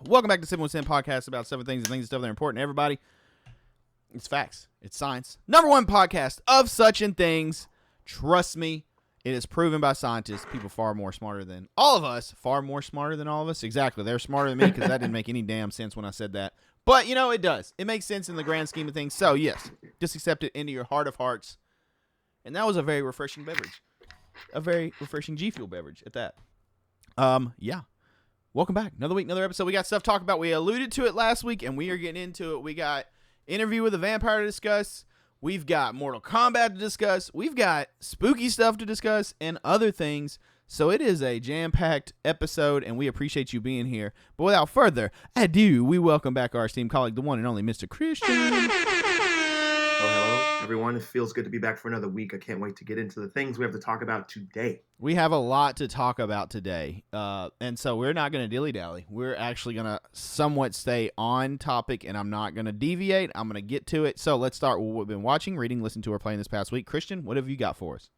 Welcome back to Sippin With Sin podcast about 7 things and things and stuff that are important to everybody. It's facts. It's science. #1 podcast of such and things. Trust me, it is proven by scientists. People far more smarter than all of us. Far more smarter than all of us. Exactly. They're smarter than me because that didn't make any damn sense when I said that. But, you know, it does. It makes sense in the grand scheme of things. So, yes, just accept it into your heart of hearts. And that was a very refreshing beverage. A very refreshing GFUEL beverage at that. Yeah. Welcome back. Another week, another episode. We got stuff to talk about. We alluded to it last week, and we are getting into it. We got interview with a vampire to discuss. We've got Mortal Kombat to discuss. We've got spooky stuff to discuss and other things. So it is a jam-packed episode, and we appreciate you being here. But without further ado, we welcome back our esteemed colleague, the one and only Mr. Christian. Hello, everyone. It feels good to be back for another week. I can't wait to get into the things we have to talk about today. We have a lot to talk about today, and so we're not going to dilly-dally. We're actually going to somewhat stay on topic, and I'm not going to deviate. I'm going to get to it. So let's start with what we've been watching, reading, listening to, or playing this past week. Christian, what have you got for us?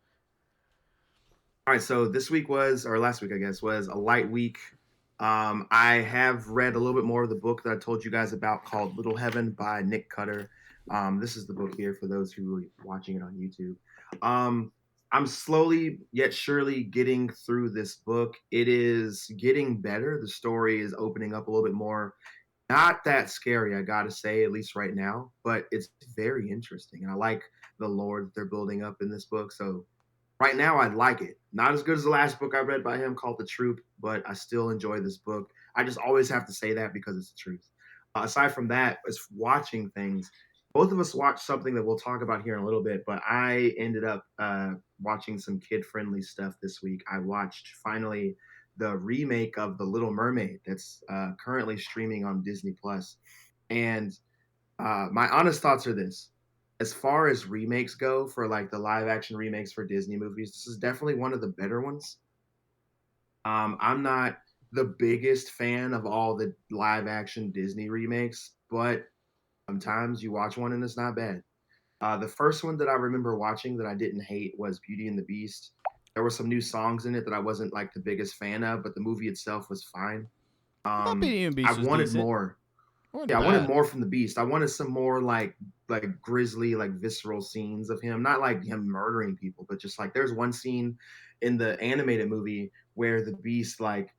All right, so this week was, or last week, I guess, was a light week. I have read a little bit more of the book that I told you guys about called Little Heaven by Nick Cutter. This is the book here for those who are watching it on YouTube. I'm slowly yet surely getting through this book. It is getting better. The story is opening up a little bit more. Not that scary, I gotta say, at least right now, but it's very interesting. And I like the lore that they're building up in this book. So right now, I like it. Not as good as the last book I read by him called The Troop, but I still enjoy this book. I just always have to say that because it's the truth. Aside from that, as watching things, both of us watched something that we'll talk about here in a little bit, but I ended up watching some kid-friendly stuff this week. I watched finally the remake of The Little Mermaid that's currently streaming on Disney Plus. And my honest thoughts are this. As far as remakes go, for like the live-action remakes for Disney movies, this is definitely one of the better ones. I'm not the biggest fan of all the live-action Disney remakes, but sometimes you watch one and it's not bad. The first one that I remember watching that I didn't hate was Beauty and the Beast. There were some new songs in it that I wasn't like the biggest fan of, but the movie itself was fine. Beauty and the Beast I was wanted decent. more. Wasn't Yeah, I bad. wanted more from the Beast. I wanted some more like grisly, like visceral scenes of him. Not like him murdering people, but just like there's one scene in the animated movie where the Beast like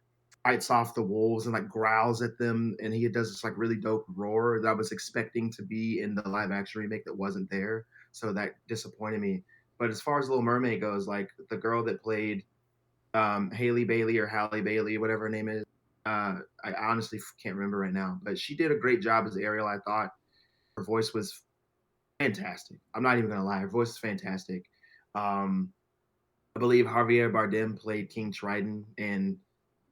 fights off the wolves and like growls at them, and he does this like really dope roar that I was expecting to be in the live action remake that wasn't there. So that disappointed me. But as far as Little Mermaid goes, like the girl that played Haley Bailey or Halle Bailey, whatever her name is, I honestly can't remember right now, but she did a great job as Ariel. I thought her voice was fantastic. I'm not even gonna lie, her voice is fantastic. I believe Javier Bardem played King Triton, and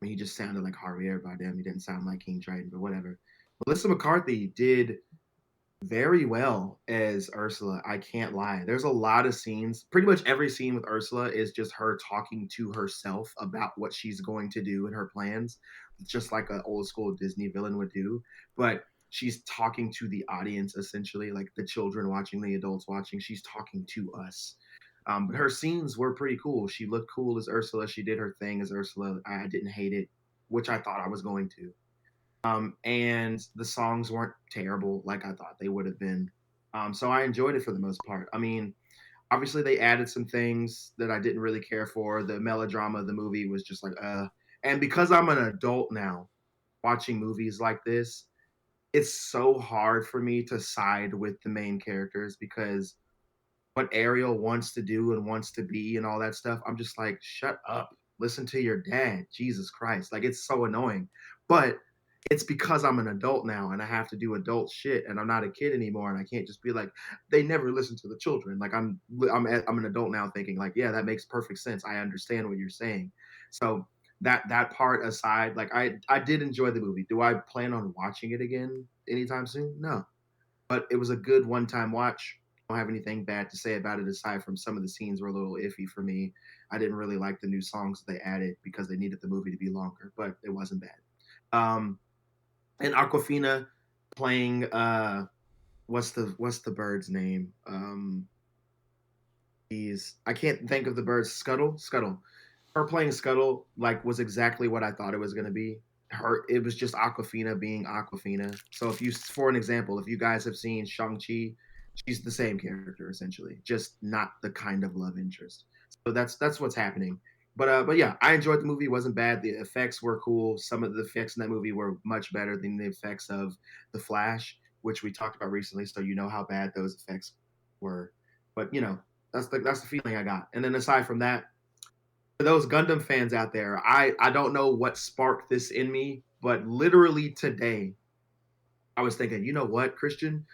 I mean, he just sounded like Javier Bardem. He didn't sound like King Triton, but whatever. Melissa McCarthy did very well as Ursula. I can't lie. There's a lot of scenes. Pretty much every scene with Ursula is just her talking to herself about what she's going to do and her plans. It's just like an old school Disney villain would do. But she's talking to the audience essentially, like the children watching, the adults watching. She's talking to us. But her scenes were pretty cool. She looked cool as Ursula. She did her thing as Ursula. I didn't hate it, which I thought I was going to. And the songs weren't terrible like I thought they would have been. So I enjoyed it for the most part. I mean, obviously they added some things that I didn't really care for. The melodrama of the movie was just like, and because I'm an adult now, watching movies like this, it's so hard for me to side with the main characters because what Ariel wants to do and wants to be and all that stuff, I'm just like, shut up. Listen to your dad. Jesus Christ. Like, it's so annoying. But it's because I'm an adult now and I have to do adult shit and I'm not a kid anymore and I can't just be like, they never listen to the children. Like, I'm an adult now thinking like, yeah, that makes perfect sense. I understand what you're saying. So that part aside, like I did enjoy the movie. Do I plan on watching it again anytime soon? No. But it was a good one-time watch. I don't have anything bad to say about it aside from some of the scenes were a little iffy for me. I didn't really like the new songs they added because they needed the movie to be longer, but it wasn't bad. And Aquafina playing what's the bird's name? I can't think of the bird. Scuttle. Her playing Scuttle like was exactly what I thought it was gonna be. it was just Aquafina being Aquafina. So for an example, if you guys have seen Shang-Chi, she's the same character essentially, just not the kind of love interest. So that's what's happening. But yeah, I enjoyed the movie. It wasn't bad. The effects were cool. Some of the effects in that movie were much better than the effects of The Flash, which we talked about recently. So you know how bad those effects were. But that's the feeling I got. And then aside from that, for those Gundam fans out there, I don't know what sparked this in me, but literally today, I was thinking, you know what, Christian,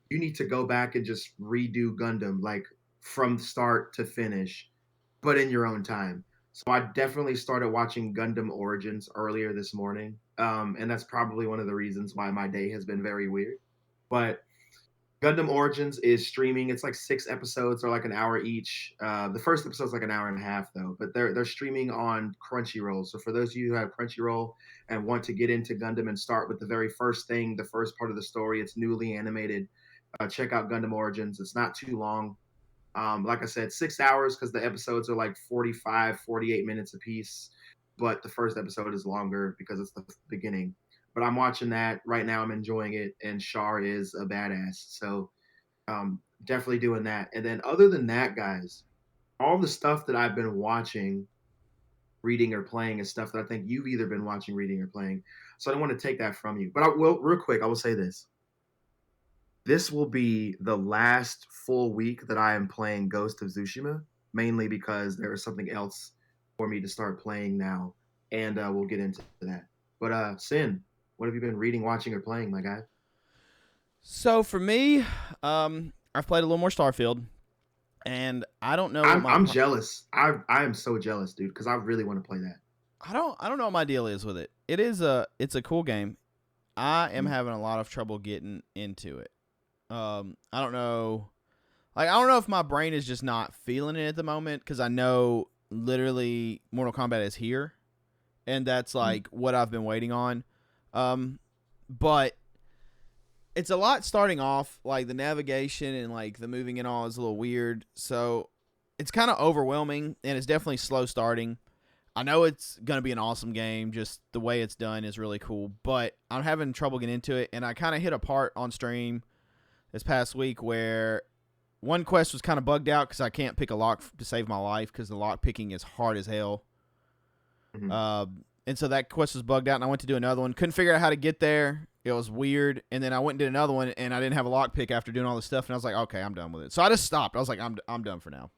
you need to go back and just redo Gundam like from start to finish, but in your own time. So I definitely started watching Gundam Origins earlier this morning, and that's probably one of the reasons why my day has been very weird. But Gundam Origins is streaming. It's like 6 episodes, or like an hour each. The first episode's like an hour and a half though, but they're streaming on Crunchyroll. So for those of you who have Crunchyroll and want to get into Gundam and start with the very first thing, the first part of the story, it's newly animated. Check out Gundam Origins. It's not too long. Like I said, 6 hours because the episodes are like 45, 48 minutes apiece. But the first episode is longer because it's the beginning. But I'm watching that right now. I'm enjoying it, and Char is a badass. So definitely doing that. And then other than that, guys, all the stuff that I've been watching, reading, or playing is stuff that I think you've either been watching, reading, or playing. So I don't want to take that from you. But I will, real quick, I will say this. This will be the last full week that I am playing Ghost of Tsushima, mainly because there is something else for me to start playing now. And we'll get into that. But Sin, what have you been reading, watching, or playing, my guy? So for me, I've played a little more Starfield, and I don't know what I'm jealous. I am so jealous, dude, because I really want to play that. I don't know what my deal is with it. It's a cool game. I am having a lot of trouble getting into it. I don't know. Like, I don't know if my brain is just not feeling it at the moment, because I know literally Mortal Kombat is here, and that's like what I've been waiting on. But it's a lot starting off. Like, the navigation and like the moving and all is a little weird, so it's kind of overwhelming, and it's definitely slow starting. I know it's going to be an awesome game. Just the way it's done is really cool, but I'm having trouble getting into it, and I kind of hit a part on stream this past week where one quest was kind of bugged out because I can't pick a lock to save my life because the lock picking is hard as hell. And so that quest was bugged out, and I went to do another one. Couldn't figure out how to get there. It was weird. And then I went and did another one, and I didn't have a lock pick after doing all this stuff, and I was like, okay, I'm done with it. So I just stopped. I was like, I'm done for now.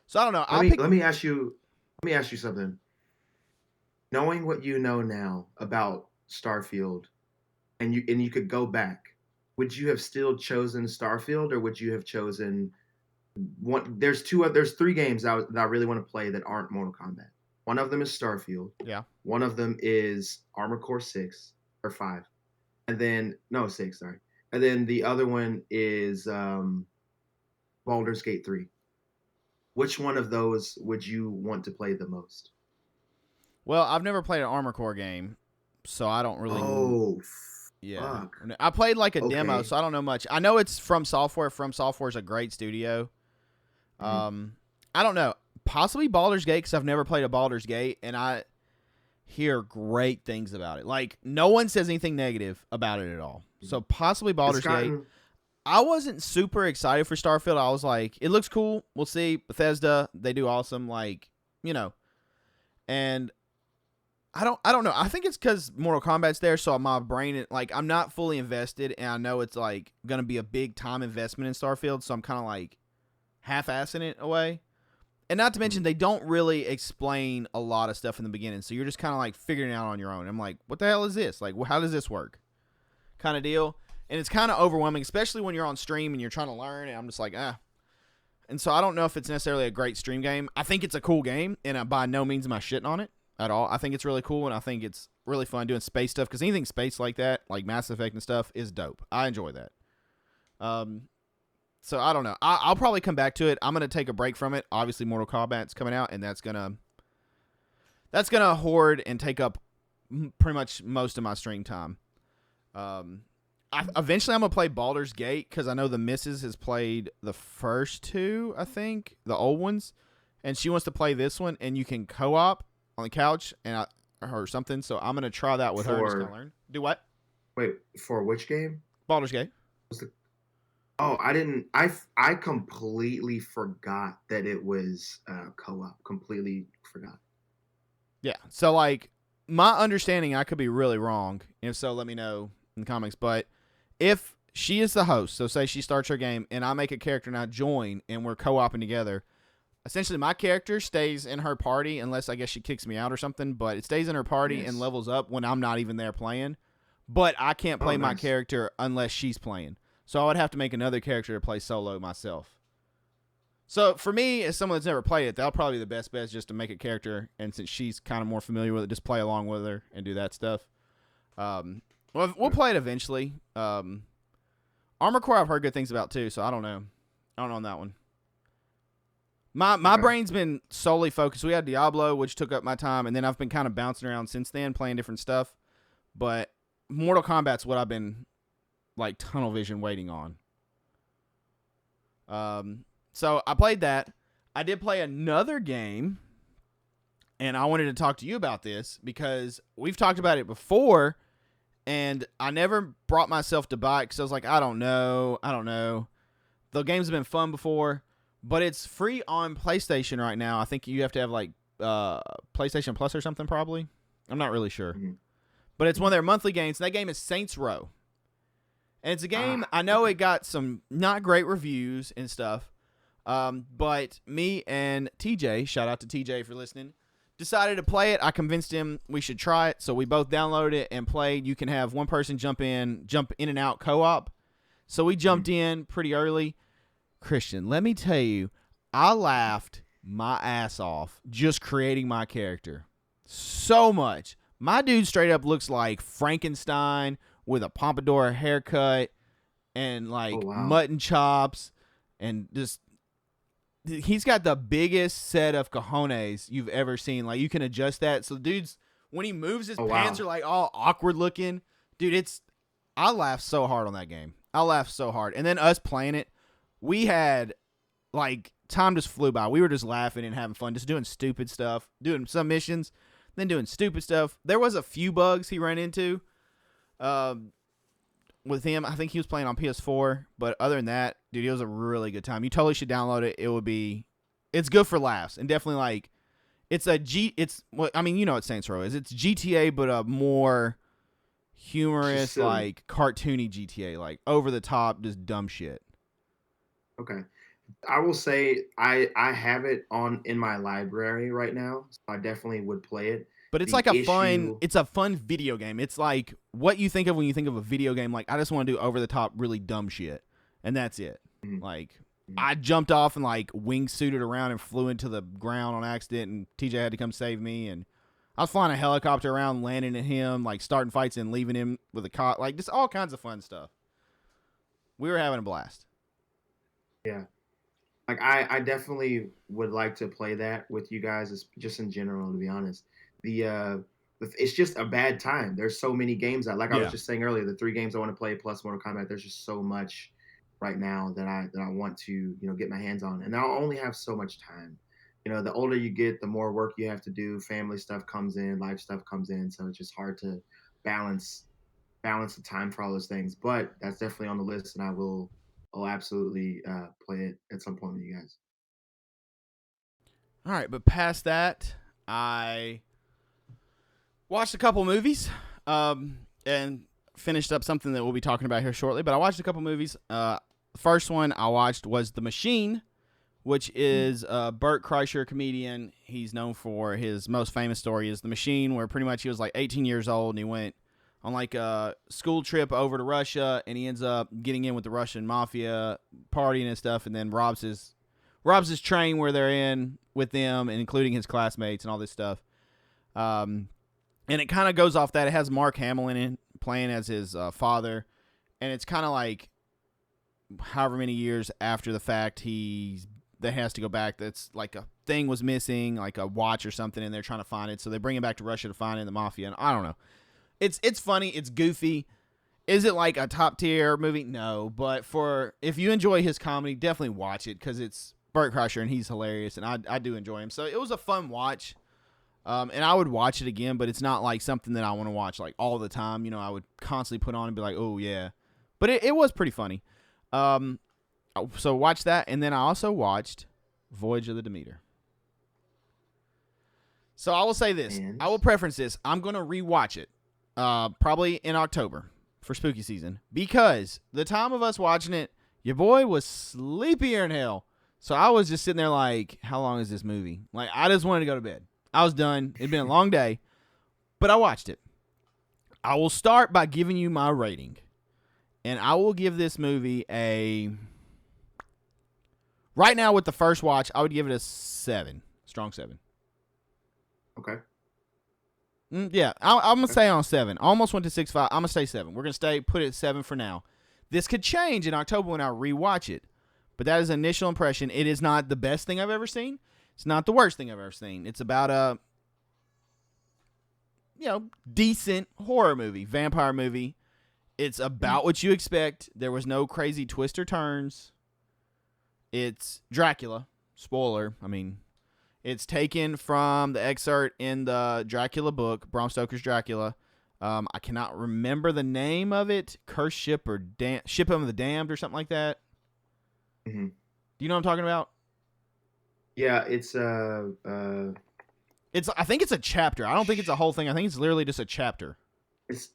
So I don't know. Let me ask you something. Knowing what you know now about Starfield, and you could go back, would you have still chosen Starfield, or would you have chosen one? There's 3 games that I really want to play that aren't Mortal Kombat. One of them is Starfield. Yeah. One of them is Armored Core 6 or 5, and then no 6, sorry. And then the other one is Baldur's Gate 3. Which one of those would you want to play the most? Well, I've never played an Armor Core game, so I don't really. Oh, yeah. fuck. I played like a demo, Okay. so I don't know much. I know it's From Software. From Software is a great studio. I don't know. Possibly Baldur's Gate, because I've never played a Baldur's Gate, and I hear great things about it. Like, no one says anything negative about it at all. So possibly Baldur's Gate. I wasn't super excited for Starfield. I was like, it looks cool. We'll see. Bethesda, they do awesome. Like, and I don't know. I think it's because Mortal Kombat's there, so my brain, like, I'm not fully invested, and I know it's like gonna be a big time investment in Starfield, so I'm kind of like half-assing it away. And not to mention, they don't really explain a lot of stuff in the beginning, so you're just kind of like figuring it out on your own. I'm like, what the hell is this? Like, how does this work? Kind of deal. And it's kind of overwhelming, especially when you're on stream and you're trying to learn, and I'm just like, ah. And so I don't know if it's necessarily a great stream game. I think it's a cool game, and by no means am I shitting on it at all. I think it's really cool, and I think it's really fun doing space stuff, because anything space like that, like Mass Effect and stuff, is dope. I enjoy that. So I don't know. I'll probably come back to it. I'm gonna take a break from it. Obviously, Mortal Kombat's coming out, and that's gonna hoard and take up pretty much most of my stream time. Eventually, I'm gonna play Baldur's Gate, because I know the missus has played the first 2, I think, the old ones, and she wants to play this one, and you can co-op on the couch, and or something. So I'm gonna try that with her and just kind of For learn. Do what? wait, for which game? Baldur's Gate. Was the Oh, I didn't. I completely forgot that it was co-op. Completely forgot. Yeah. So like my understanding, I could be really wrong. If so, let me know in the comments. But if she is the host, so say she starts her game and I make a character and I join and we're co-oping together, essentially my character stays in her party unless I guess she kicks me out or something, but it stays in her party and Yes. levels up when I'm not even there playing. But I can't Oh, play my nice. character unless she's playing. So I would have to make another character to play solo myself. So for me, as someone that's never played it, that'll probably be the best bet, just to make a character, and since she's kind of more familiar with it, just play along with her and do that stuff. Well, we'll play it eventually. Armor Core I've heard good things about too, so I don't know. I don't know on that one. My Okay. brain's been solely focused. We had Diablo, which took up my time, and then I've been kind of bouncing around since then, playing different stuff. But Mortal Kombat's what I've been like tunnel vision waiting on. So I played that. I did play another game, and I wanted to talk to you about this because we've talked about it before, and I never brought myself to buy it because I was like, I don't know. The games have been fun before, but it's free on PlayStation right now. I think you have to have like PlayStation Plus or something probably. I'm not really sure. Mm-hmm. But it's one of their monthly games, and that game is Saints Row. And it's a game, I know it got some not great reviews and stuff, but me and TJ, shout out to TJ for listening, decided to play it. I convinced him we should try it, so we both downloaded it and played. You can have one person jump in and out co-op. So we jumped in pretty early. Christian, let me tell you, I laughed my ass off just creating my character. So much. My dude straight up looks like Frankenstein with a pompadour haircut and like mutton chops, and just he's got the biggest set of cojones you've ever seen. Like you can adjust that. So dude's when he moves, his pants are like all awkward looking. Dude, I laughed so hard on that game. I laughed so hard. And then us playing it, we had like time just flew by. We were just laughing and having fun, just doing stupid stuff, doing some missions, then doing stupid stuff. There was a few bugs he ran into. With him, I think he was playing on PS4, but other than that, dude, it was a really good time. You totally should download it. It's good for laughs, and definitely like, I mean, you know what Saints Row is. It's GTA, but a more humorous, like cartoony GTA, like over the top, just dumb shit. Okay. I will say I have it in my library right now, so I definitely would play it. But it's like it's a fun video game. It's like what you think of when you think of a video game. Like, I just want to do over the top, really dumb shit, and that's it. Mm-hmm. Like, I jumped off and like wingsuited around and flew into the ground on accident, and TJ had to come save me. And I was flying a helicopter around, landing at him, like starting fights and leaving him with a cop, like just all kinds of fun stuff. We were having a blast. Yeah. Like I definitely would like to play that with you guys, just in general, to be honest. It's just a bad time. There's so many games I was just saying earlier, the 3 games I want to play plus Mortal Kombat. There's just so much right now that I want to get my hands on, and I'll only have so much time. The older you get, the more work you have to do. Family stuff comes in, life stuff comes in, so it's just hard to balance the time for all those things. But that's definitely on the list, and I'll absolutely play it at some point with you guys. All right, but past that, I watched a couple movies and finished up something that we'll be talking about here shortly. But I watched a couple movies. First one I watched was The Machine, which is a Burt Kreischer comedian. He's known for his most famous story is The Machine, where pretty much he was like 18 years old and he went on like a school trip over to Russia, and he ends up getting in with the Russian mafia, partying and stuff, and then robs his train where they're in with them, and including his classmates and all this stuff. And it kind of goes off that. It has Mark Hamill in it, playing as his father, and it's kind of like however many years after the fact that has to go back. That's like a thing was missing, like a watch or something, and they're trying to find it. So they bring him back to Russia to find it in the mafia. And I don't know. It's funny. It's goofy. Is it like a top tier movie? No, but if you enjoy his comedy, definitely watch it because it's Burt Kreischer and he's hilarious, and I do enjoy him. So it was a fun watch. And I would watch it again, but it's not like something that I want to watch like all the time. You know, I would constantly put on and be like, oh yeah. But it was pretty funny. So watch that, and then I also watched Voyage of the Demeter. So I will say this. And I will preference this. I'm going to rewatch it probably in October for spooky season because the time of us watching it, your boy was sleepier in hell. So I was just sitting there like, how long is this movie? Like, I just wanted to go to bed. I was done. It'd been a long day, but I watched it. I will start by giving you my rating, and I will give this movie a... Right now with the first watch, I would give it a 7. Strong 7. okay. Yeah, I'm going to stay on 7. I almost went to 6.5. I'm going to stay 7. We're going to put it at 7 for now. This could change in October when I rewatch it. But that is initial impression. It is not the best thing I've ever seen. It's not the worst thing I've ever seen. It's about a, decent horror movie, vampire movie. It's about what you expect. There was no crazy twist or turns. It's Dracula. Spoiler. I mean, it's taken from the excerpt in the Dracula book, Bram Stoker's Dracula. I cannot remember the name of it. Curse Ship or Ship of the Damned or something like that. Mm-hmm. Do you know what I'm talking about? Yeah, it's I think it's a chapter. I don't think it's a whole thing. I think it's literally just a chapter. it's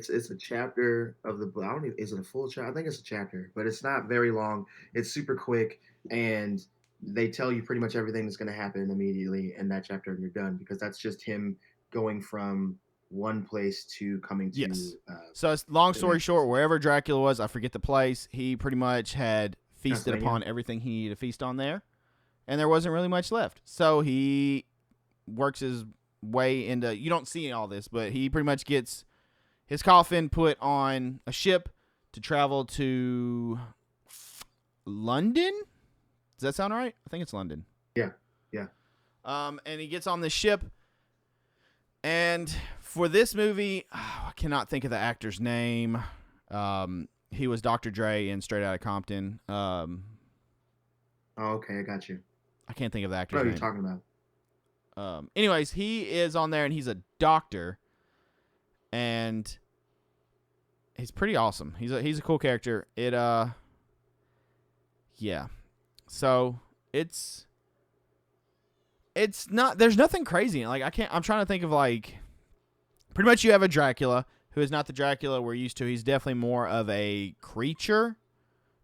a chapter of the book. I don't even, is it a full chapter? I think it's a chapter, but it's not very long. It's super quick, and they tell you pretty much everything that's going to happen immediately in that chapter, and you're done because that's just him going from one place to coming to. Yes. So it's long story next. short, wherever Dracula was, I forget the place. He pretty much had feasted Pennsylvania. upon everything he needed to feast on there, and there wasn't really much left. So he works his way into. You don't see all this, but he pretty much gets his coffin put on a ship to travel to London. Does that sound right? I think it's London. Yeah. And he gets on this ship. And for this movie, I cannot think of the actor's name. He was Dr. Dre in Straight Outta Compton. Oh, okay, I got you. I can't think of the actor's What are name. you talking about? Anyways, he is on there, and he's a doctor. And he's pretty awesome. He's a cool character. Yeah. So it's not. There's nothing crazy. Like I'm trying to think of like. Pretty much, you have a Dracula who is not the Dracula we're used to. He's definitely more of a creature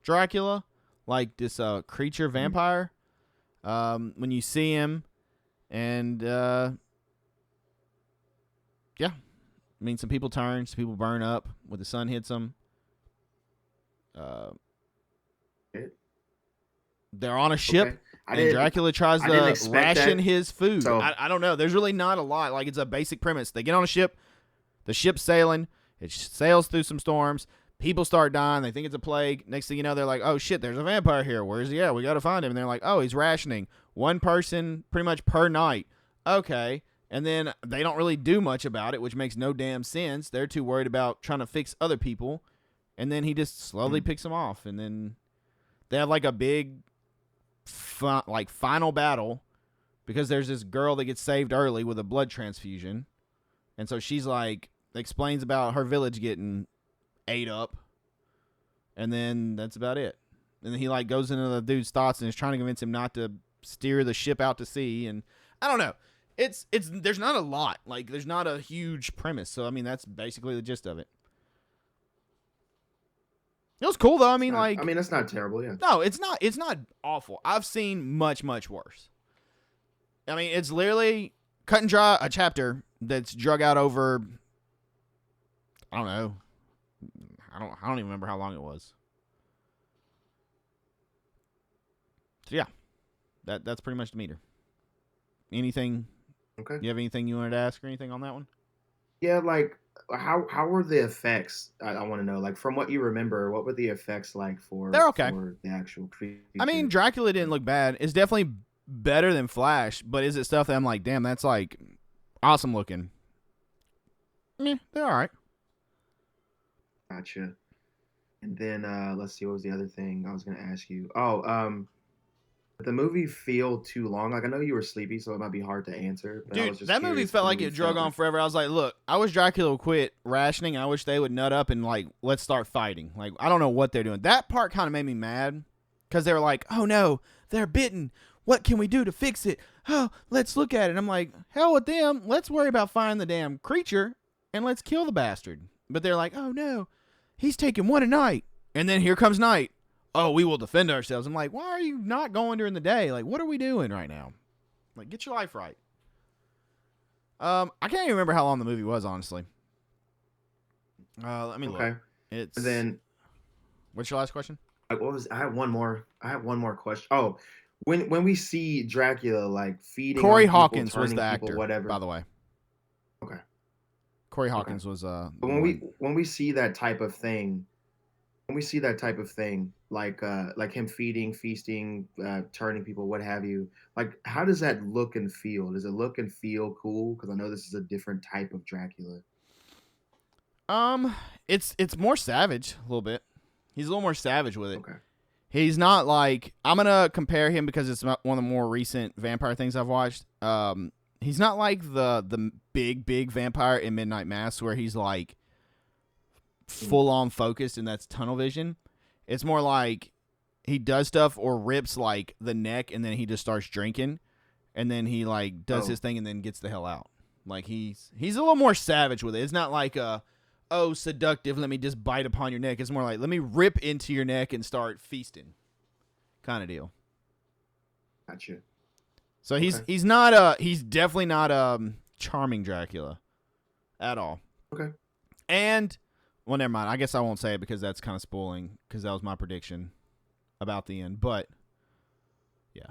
Dracula, like this creature vampire. When you see him, and yeah. I mean, some people turn, some people burn up when the sun hits them. They're on a ship, Okay. and Dracula tries to ration his food. So, I don't know. There's really not a lot. Like, it's a basic premise. They get on a ship. The ship's sailing. It sails through some storms. People start dying. They think it's a plague. Next thing you know, they're like, oh, shit, there's a vampire here. Where's he at? We got to find him. And they're like, oh, he's rationing. One person pretty much per night. Okay. And then they don't really do much about it, which makes no damn sense. They're too worried about trying to fix other people. And then he just slowly picks them off. And then they have like a big final battle because there's this girl that gets saved early with a blood transfusion. And so she's like, explains about her village getting ate up. And then that's about it. And then he like goes into the dude's thoughts and is trying to convince him not to steer the ship out to sea. And I don't know. It's there's not a lot. Like, there's not a huge premise. So I mean, that's basically the gist of it. It was cool though. I mean, that's not terrible, yeah. No, it's not awful. I've seen much worse. I mean, it's literally cut and dry a chapter that's drug out over, I don't know. I don't even remember how long it was. So yeah. That's pretty much the meter. Anything? Okay. You have anything you wanted to ask or anything on that one? Yeah, like how were the effects? I want to know, like, from what you remember, what were the effects like for They're okay. for the actual creature? I mean, Dracula didn't look bad. It's definitely better than Flash, but is it stuff that I'm like, damn, that's like awesome looking? They're all right. Gotcha. And then let's see, what was the other thing I was gonna ask you? Oh, the movie feel too long? Like I know you were sleepy, so it might be hard to answer. But I Dude, was just that movie curious if felt the like movie it drug felt on like forever. I was like, look, I wish Dracula would quit rationing. I wish they would nut up and, like, let's start fighting. Like, I don't know what they're doing. That part kind of made me mad because they were like, oh, no, they're bitten. What can we do to fix it? Oh, let's look at it. And I'm like, hell with them. Let's worry about finding the damn creature and let's kill the bastard. But they're like, oh, no, he's taking one a night. And then here comes night. Oh, we will defend ourselves. I'm like, why are you not going during the day? Like, what are we doing right now? Like, get your life right. I can't even remember how long the movie was, honestly. Let me look. okay. It's. And then What's your last question? what was I have one more. I have one more question. Oh, when we see Dracula like feeding on Corey people, Hawkins was turning the people, actor, whatever. by the way. Okay. Corey Okay. Hawkins was the But one. when we see that type of thing, when we see that type of thing, like him feeding, feasting, turning people, what have you, like how does that look and feel? Does it look and feel cool? Because I know this is a different type of Dracula. It's more savage a little bit. He's a little more savage with it. Okay. He's not like, I'm gonna compare him because it's one of the more recent vampire things I've watched. He's not like the big vampire in Midnight Mass where he's like full on focused and that's tunnel vision. It's more like he does stuff or rips like the neck and then he just starts drinking and then he like does his thing and then gets the hell out. Like he's a little more savage with it. It's not like seductive, let me just bite upon your neck. It's more like, let me rip into your neck and start feasting kind of deal. Gotcha. So he's definitely not charming Dracula at all. Okay. And well, never mind. I guess I won't say it because that's kind of spoiling because that was my prediction about the end. But yeah.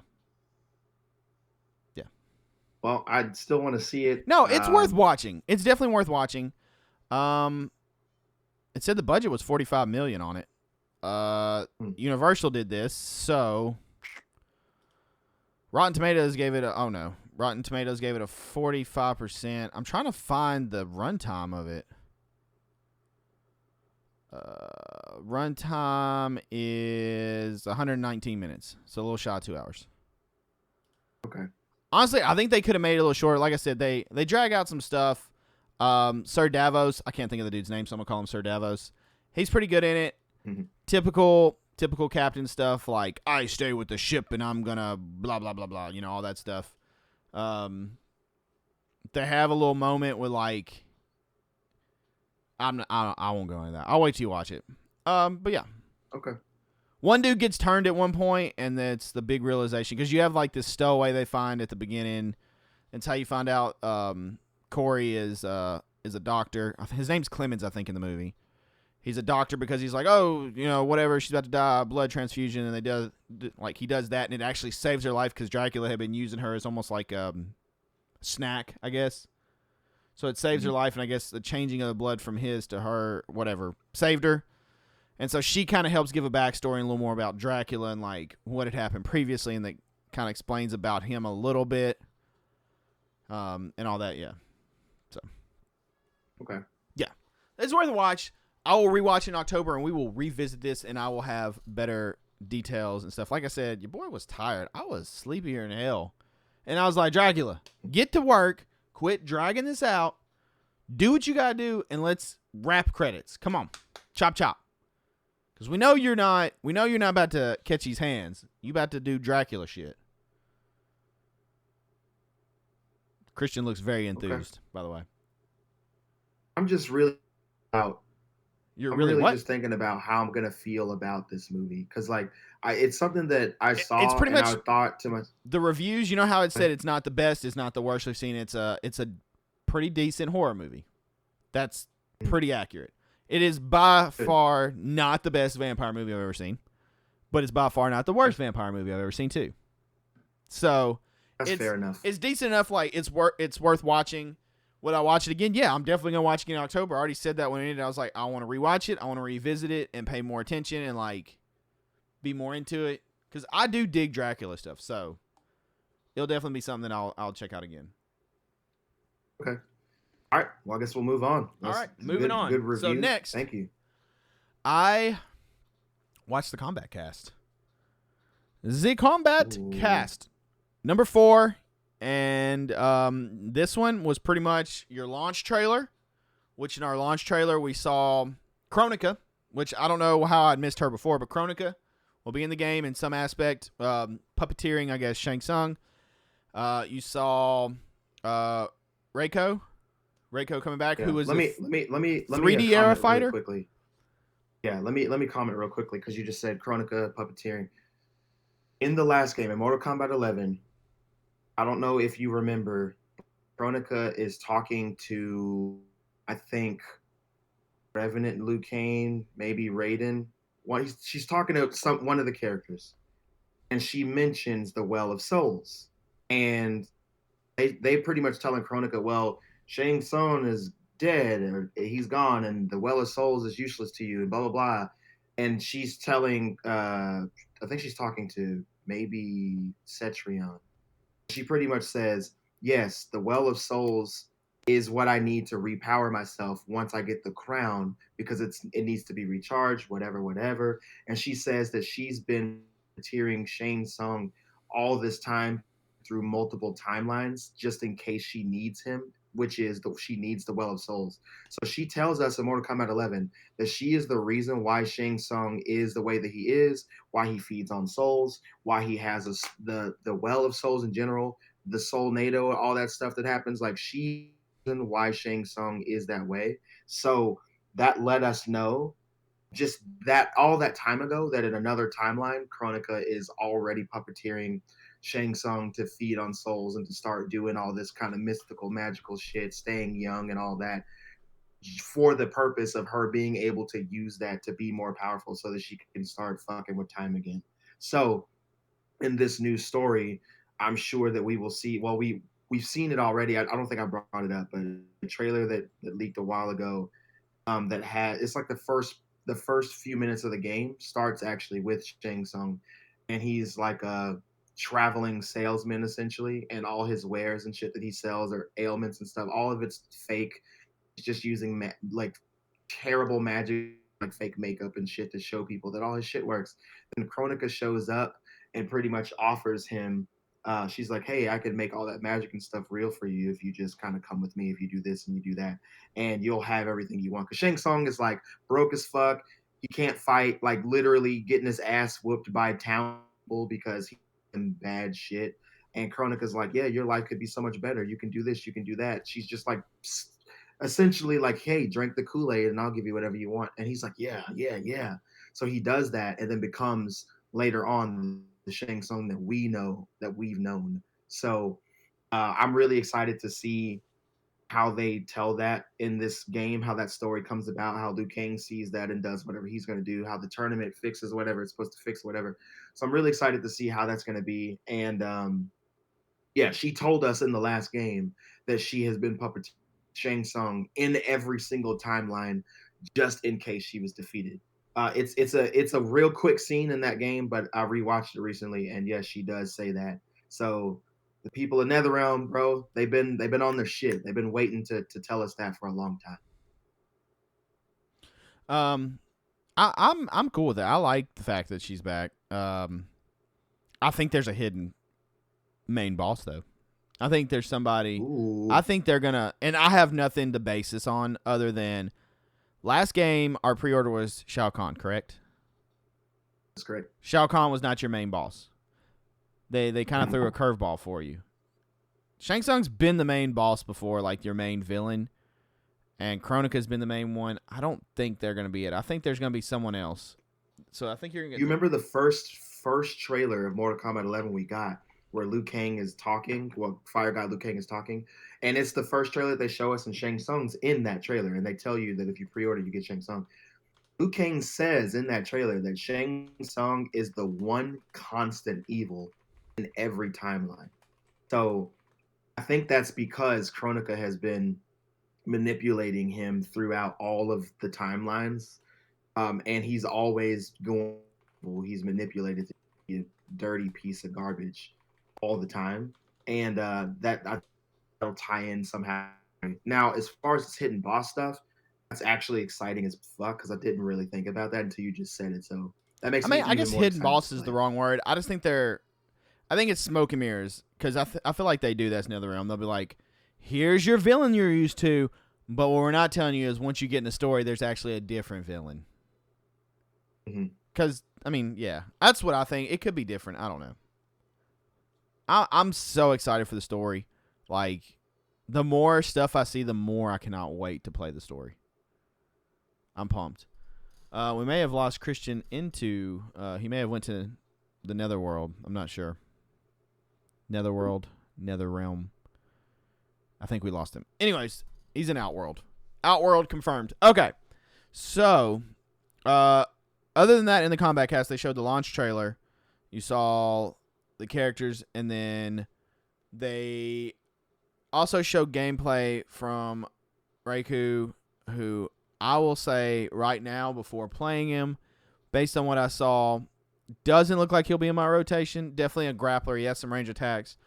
Well, I still want to see it. No, it's worth watching. It's definitely worth watching. It said the budget was $45 million on it. Universal did this, so Rotten Tomatoes gave it a 45%. I'm trying to find the runtime of it. Runtime is 119 minutes, so a little shy of 2 hours. Okay. Honestly, I think they could have made it a little shorter. Like I said, they drag out some stuff. Sir Davos, I can't think of the dude's name, so I'm gonna call him Sir Davos. He's pretty good in it. Mm-hmm. Typical captain stuff, like I stay with the ship and I'm gonna blah blah blah blah. You know, all that stuff. They have a little moment with like I won't go into that. I'll wait till you watch it. But yeah. Okay. One dude gets turned at one point, and that's the big realization because you have like this stowaway they find at the beginning. It's how you find out Corey is a doctor. His name's Clemens, I think, in the movie. He's a doctor because he's like, oh, you know, whatever, she's about to die, blood transfusion, and he does that, and it actually saves her life because Dracula had been using her as almost like a snack, I guess. So it saves her life, and I guess the changing of the blood from his to her, whatever, saved her. And so she kind of helps give a backstory and a little more about Dracula and like what had happened previously, and that kind of explains about him a little bit, and all that. Yeah. So. Okay. Yeah, it's worth a watch. I will rewatch in October, and we will revisit this, and I will have better details and stuff. Like I said, your boy was tired. I was sleepier than hell, and I was like, Dracula, get to work, quit dragging this out, do what you gotta do, and let's wrap credits. Come on, chop chop. Because we know you're not about to catch these hands. You about to do Dracula shit. Christian looks very enthused, by the way. I'm just really out. You're I'm really really what? just thinking about how I'm gonna feel about this movie because, like, it's something that I saw It's pretty and much I thought to myself. the reviews. You know how it said it's not the best, it's not the worst we've seen. It's a pretty decent horror movie. That's pretty accurate. It is by far not the best vampire movie I've ever seen, but it's by far not the worst vampire movie I've ever seen too. So That's fair enough. It's decent enough. Like it's worth watching. Would I watch it again? Yeah, I'm definitely gonna watch it in October. I already said that when it ended. I was like, I want to rewatch it. I want to revisit it and pay more attention and like be more into it because I do dig Dracula stuff. So it'll definitely be something that I'll check out again. Okay. All right. Well, I guess we'll move on. All right, moving on. Good review. So next, thank you. I watched the Kombat Kast. The Kombat Ooh. Kast, number 4, and this one was pretty much your launch trailer. Which in our launch trailer we saw Kronika, which I don't know how I'd missed her before, but Kronika will be in the game in some aspect, puppeteering, I guess, Shang Tsung. You saw Reiko coming back, Yeah. who was Let a me 3D era comment really fighter. quickly. Yeah, let me comment real quickly because you just said Chronica puppeteering. In the last game, in Mortal Kombat 11, I don't know if you remember, Chronica is talking to, I think, Revenant Liu Kang, maybe Raiden. She's talking to one of the characters, and she mentions the Well of Souls, and they pretty much telling Chronica, well, Shang Tsung is dead or he's gone, and the Well of Souls is useless to you, and blah blah blah. And she's telling, I think she's talking to maybe Cetrion. She pretty much says, yes, the Well of Souls is what I need to repower myself once I get the crown because it needs to be recharged, whatever, whatever. And she says that she's been tearing Shang Tsung all this time through multiple timelines just in case she needs him, which is she needs the Well of Souls. So she tells us in Mortal Kombat 11 that she is the reason why Shang Tsung is the way that he is, why he feeds on souls, why he has the Well of Souls in general, the Soul NATO, all that stuff that happens. Like she why Shang Tsung is that way. So that let us know just that all that time ago that in another timeline, Kronika is already puppeteering Shang Tsung to feed on souls and to start doing all this kind of mystical, magical shit, staying young and all that for the purpose of her being able to use that to be more powerful so that she can start fucking with time again. So in this new story, I'm sure that we will see. Well, we've seen it already. I don't think I brought it up, but the trailer that leaked a while ago, that had it's like the first few minutes of the game starts actually with Shang Tsung, and he's like a traveling salesman essentially, and all his wares and shit that he sells are ailments and stuff. All of it's fake. He's just using like terrible magic, like fake makeup and shit to show people that all his shit works. Then Kronika shows up and pretty much offers him. She's like, "Hey, I could make all that magic and stuff real for you if you just kind of come with me. If you do this and you do that, and you'll have everything you want." Because Shang Tsung is like broke as fuck. He can't fight. Like literally getting his ass whooped by town people because he's in bad shit. And Kronika's like, "Yeah, your life could be so much better. You can do this. You can do that." She's just like essentially like, hey, drink the Kool-Aid and I'll give you whatever you want. And he's like, yeah, yeah, yeah. So he does that and then becomes later on the Shang Tsung that we know, that we've known. So I'm really excited to see how they tell that in this game, how that story comes about, how Liu Kang sees that and does whatever he's going to do, how the tournament fixes whatever it's supposed to fix, whatever. So I'm really excited to see how that's going to be. And yeah, she told us in the last game that she has been puppeteering Shang Tsung in every single timeline just in case she was defeated. It's a real quick scene in that game, but I rewatched it recently, and yes, she does say that. So the people in NetherRealm, bro, they've been on their shit. They've been waiting to tell us that for a long time. I'm cool with that. I like the fact that she's back. I think there's a hidden main boss though. I think there's somebody. I Ooh, think they're gonna, and I have nothing to base this on other than last game. Our pre-order was Shao Kahn, correct? that's great. Shao Kahn was not your main boss. They kind of threw a curveball for you. Shang Tsung's been the main boss before, like your main villain, and Kronika's been the main one. I don't think they're gonna be it. I think there's gonna be someone else. So I think you're gonna You get. remember the first trailer of Mortal Kombat 11 we got, where Liu Kang is talking? Well, Fire God Liu Kang is talking, and it's the first trailer they show us, and Shang Tsung's in that trailer, and they tell you that if you pre-order, you get Shang Tsung. Liu Kang says in that trailer that Shang Tsung is the one constant evil in every timeline. So I think that's because Kronika has been manipulating him throughout all of the timelines, and he's always going. He's manipulated to be a dirty piece of garbage all the time, and that'll tie in somehow. Now, as far as this hidden boss stuff, that's actually exciting as fuck because I didn't really think about that until you just said it. So That makes I me mean, I even guess more hidden excited to boss is play the it. wrong word. I just think I think it's smoke and mirrors because I feel like they do that in NetherRealm. They'll be like, here's your villain you're used to, but what we're not telling you is once you get in the story, there's actually a different villain. Mhm. Because, I mean, yeah, that's what I think. It could be different. I don't know. I'm so excited for the story. Like, the more stuff I see, the more I cannot wait to play the story. I'm pumped. We may have lost Christian into. He may have went to the Netherworld. I'm not sure. Netherworld, Netherrealm. I think we lost him. Anyways, he's in Outworld. Outworld confirmed. Okay, so other than that, in the Kombat Cast, they showed the launch trailer. You saw the characters, and then they also showed gameplay from Reiku, who I will say right now before playing him, based on what I saw, doesn't look like he'll be in my rotation. Definitely a grappler. He has some range attacks.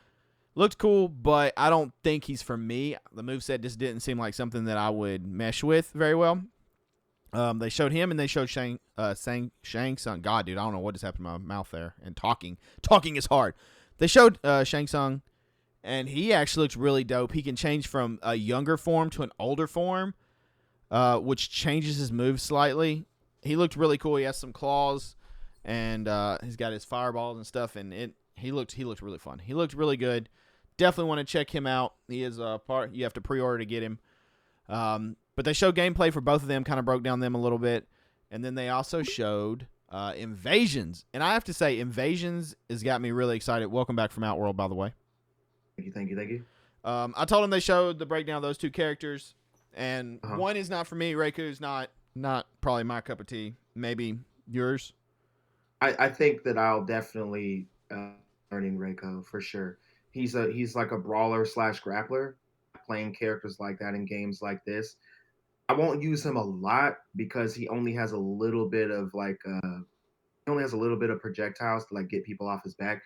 Looked cool, but I don't think he's for me. The moveset just didn't seem like something that I would mesh with very well. They showed him and they showed Shang Tsung. God, dude, I don't know what just happened to my mouth there. And talking is hard. They showed Shang Tsung, and he actually looks really dope. He can change from a younger form to an older form, which changes his move slightly. He looked really cool. He has some claws, and he's got his fireballs and stuff. And he looked really fun. He looked really good. Definitely want to check him out. He is a part. You have to pre-order to get him. But they showed gameplay for both of them. Kind of broke down them a little bit, and then they also showed Invasions. And I have to say, Invasions has got me really excited. Welcome back from Outworld, by the way. Thank you. I told them they showed the breakdown of those two characters, and one is not for me. Reiku's not probably my cup of tea. Maybe yours. I think that I'll definitely learning Reiko for sure. He's like a brawler slash grappler. Playing characters like that in games like this, I won't use him a lot because he only has a little bit of he only has a little bit of projectiles to like get people off his back.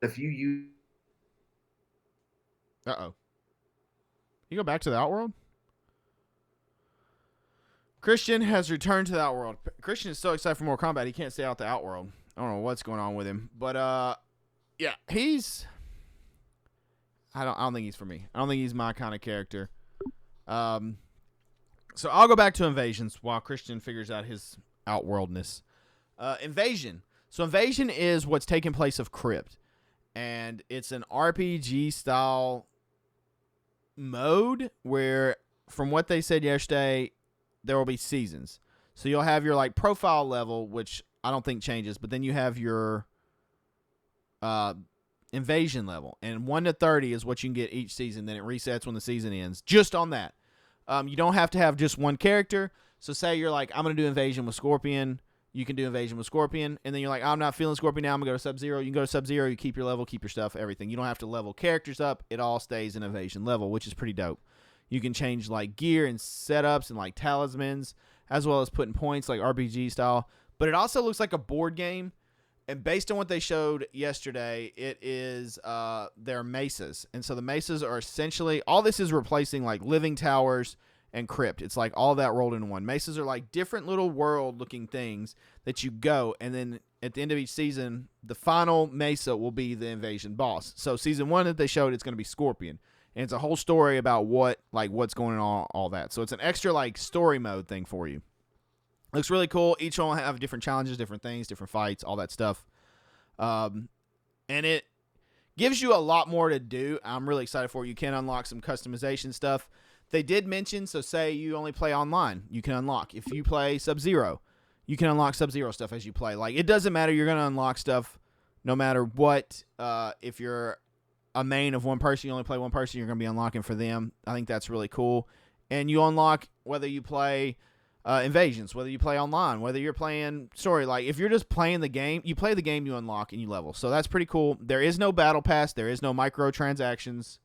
If you use You go back to the Outworld? Christian has returned to the Outworld. Christian is so excited for more combat, he can't stay out the Outworld. I don't know what's going on with him. But, yeah, I don't think he's for me. I don't think he's my kind of character. So I'll go back to Invasions while Christian figures out his Outworldness. Invasion. So Invasion is what's taking place of Crypt. And it's an RPG style mode where, from what they said yesterday, there will be seasons. So you'll have your like profile level, which I don't think changes, but then you have your invasion level, and 1 to 30 is what you can get each season. Then it resets when the season ends. Just on that, you don't have to have just one character. So say you're like, I'm gonna do invasion with Scorpion. You can do invasion with Scorpion, and then you're like, I'm not feeling Scorpion now. I'm gonna go to Sub-Zero. You can go to Sub-Zero. You keep your level, keep your stuff, everything. You don't have to level characters up. It all stays in invasion level, which is pretty dope. You can change like gear and setups and like talismans, as well as putting points like RPG style. But it also looks like a board game. And based on what they showed yesterday, it is their mesas. And so the mesas are essentially, all this is replacing like living towers and crypt. It's like all that rolled into one. Mesas are like different little world looking things that you go. And then at the end of each season, the final mesa will be the invasion boss. So season 1 that they showed, it's going to be Scorpion. And it's a whole story about what's going on, all that. So it's an extra like story mode thing for you. Looks really cool. Each one will have different challenges, different things, different fights, all that stuff. And it gives you a lot more to do. I'm really excited for it. You can unlock some customization stuff. They did mention, so say you only play online, you can unlock. If you play Sub-Zero, you can unlock Sub-Zero stuff as you play. Like, it doesn't matter. You're going to unlock stuff no matter what. If you're a main of one person, you only play one person, you're going to be unlocking for them. I think that's really cool. And you unlock whether you play invasions, whether you play online, whether you're playing story. Like, if you're just playing the game, you play the game, you unlock, and you level. So that's pretty cool. There is no battle pass. There is no microtransactions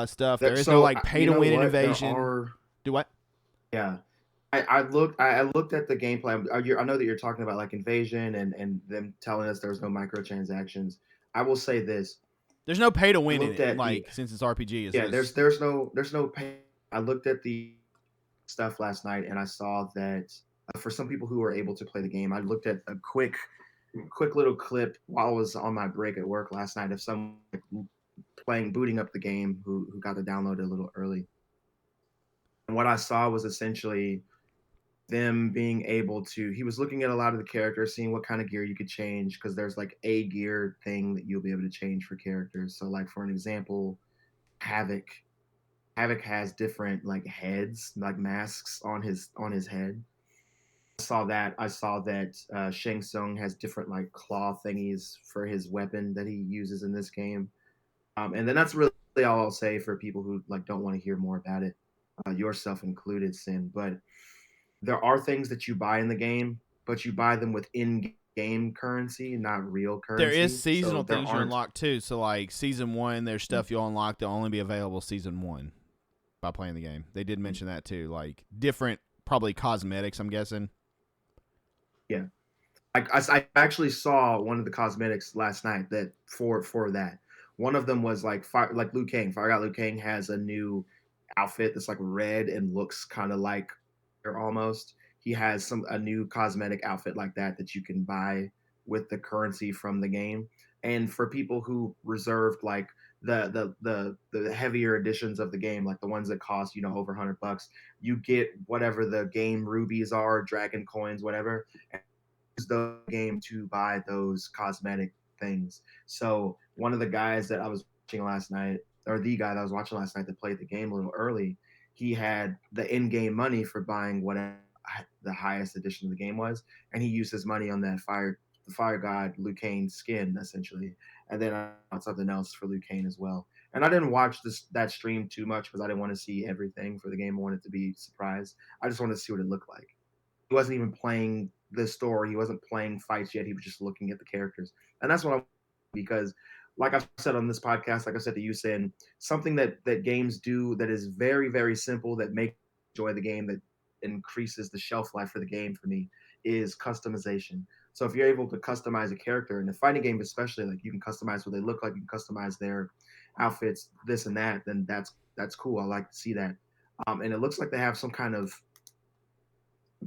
stuff. There is no, like, pay-to-win in invasion. Do what? Yeah. I looked at the gameplay. I know that you're talking about, like, invasion and them telling us there's no microtransactions. I will say this. There's no pay-to-win in it, like, since it's RPG. Yeah, there's no pay. I looked at the stuff last night, and I saw that For some people who are able to play the game, I looked at a quick little clip while I was on my break at work last night of someone booting up the game who got to download it a little early. And what I saw was essentially them being able to, he was looking at a lot of the characters, seeing what kind of gear you could change, because there's like a gear thing that you'll be able to change for characters. So like for an example, Havoc. Havoc has different like heads, like masks on his head. I saw that Shang Tsung has different like claw thingies for his weapon that he uses in this game. And then that's really all I'll say for people who like don't want to hear more about it, yourself included, Sin. But there are things that you buy in the game, but you buy them with in-game currency, not real There is currency. seasonal So there things you aren't. unlock too. So like season 1, there's stuff you'll unlock that'll only be available season 1 by playing the game. They did mention that too. Like different, probably cosmetics, I'm guessing. Yeah. I actually saw one of the cosmetics last night that for that. One of them was like like Liu Kang. Fire God Liu Kang has a new outfit that's like red and looks kind of like or almost. He has a new cosmetic outfit like that that you can buy with the currency from the game. And for people who reserved like the heavier editions of the game, like the ones that cost over $100, you get whatever the game rubies are, dragon coins, whatever, the game to buy those cosmetic things. So one of the guys that I was watching last night, or the guy that I was watching last night that played the game a little early, he had the in-game money for buying whatever the highest edition of the game was, and he used his money on that the fire god Liu Kang skin essentially, and then I bought something else for Liu Kang as well. And I didn't watch that stream too much because I didn't want to see everything for the game. I wanted to be surprised. I just wanted to see what it looked like. He wasn't even playing the story. He wasn't playing fights yet. He was just looking at the characters, and that's what I because, like I've said on this podcast, like I said to you, Sin, something that games do that is very very simple that makes you enjoy the game, that increases the shelf life for the game for me, is customization. So if you're able to customize a character in a fighting game, especially, like you can customize what they look like, you can customize their outfits, this and that, then that's cool. I like to see that. And it looks like they have some kind of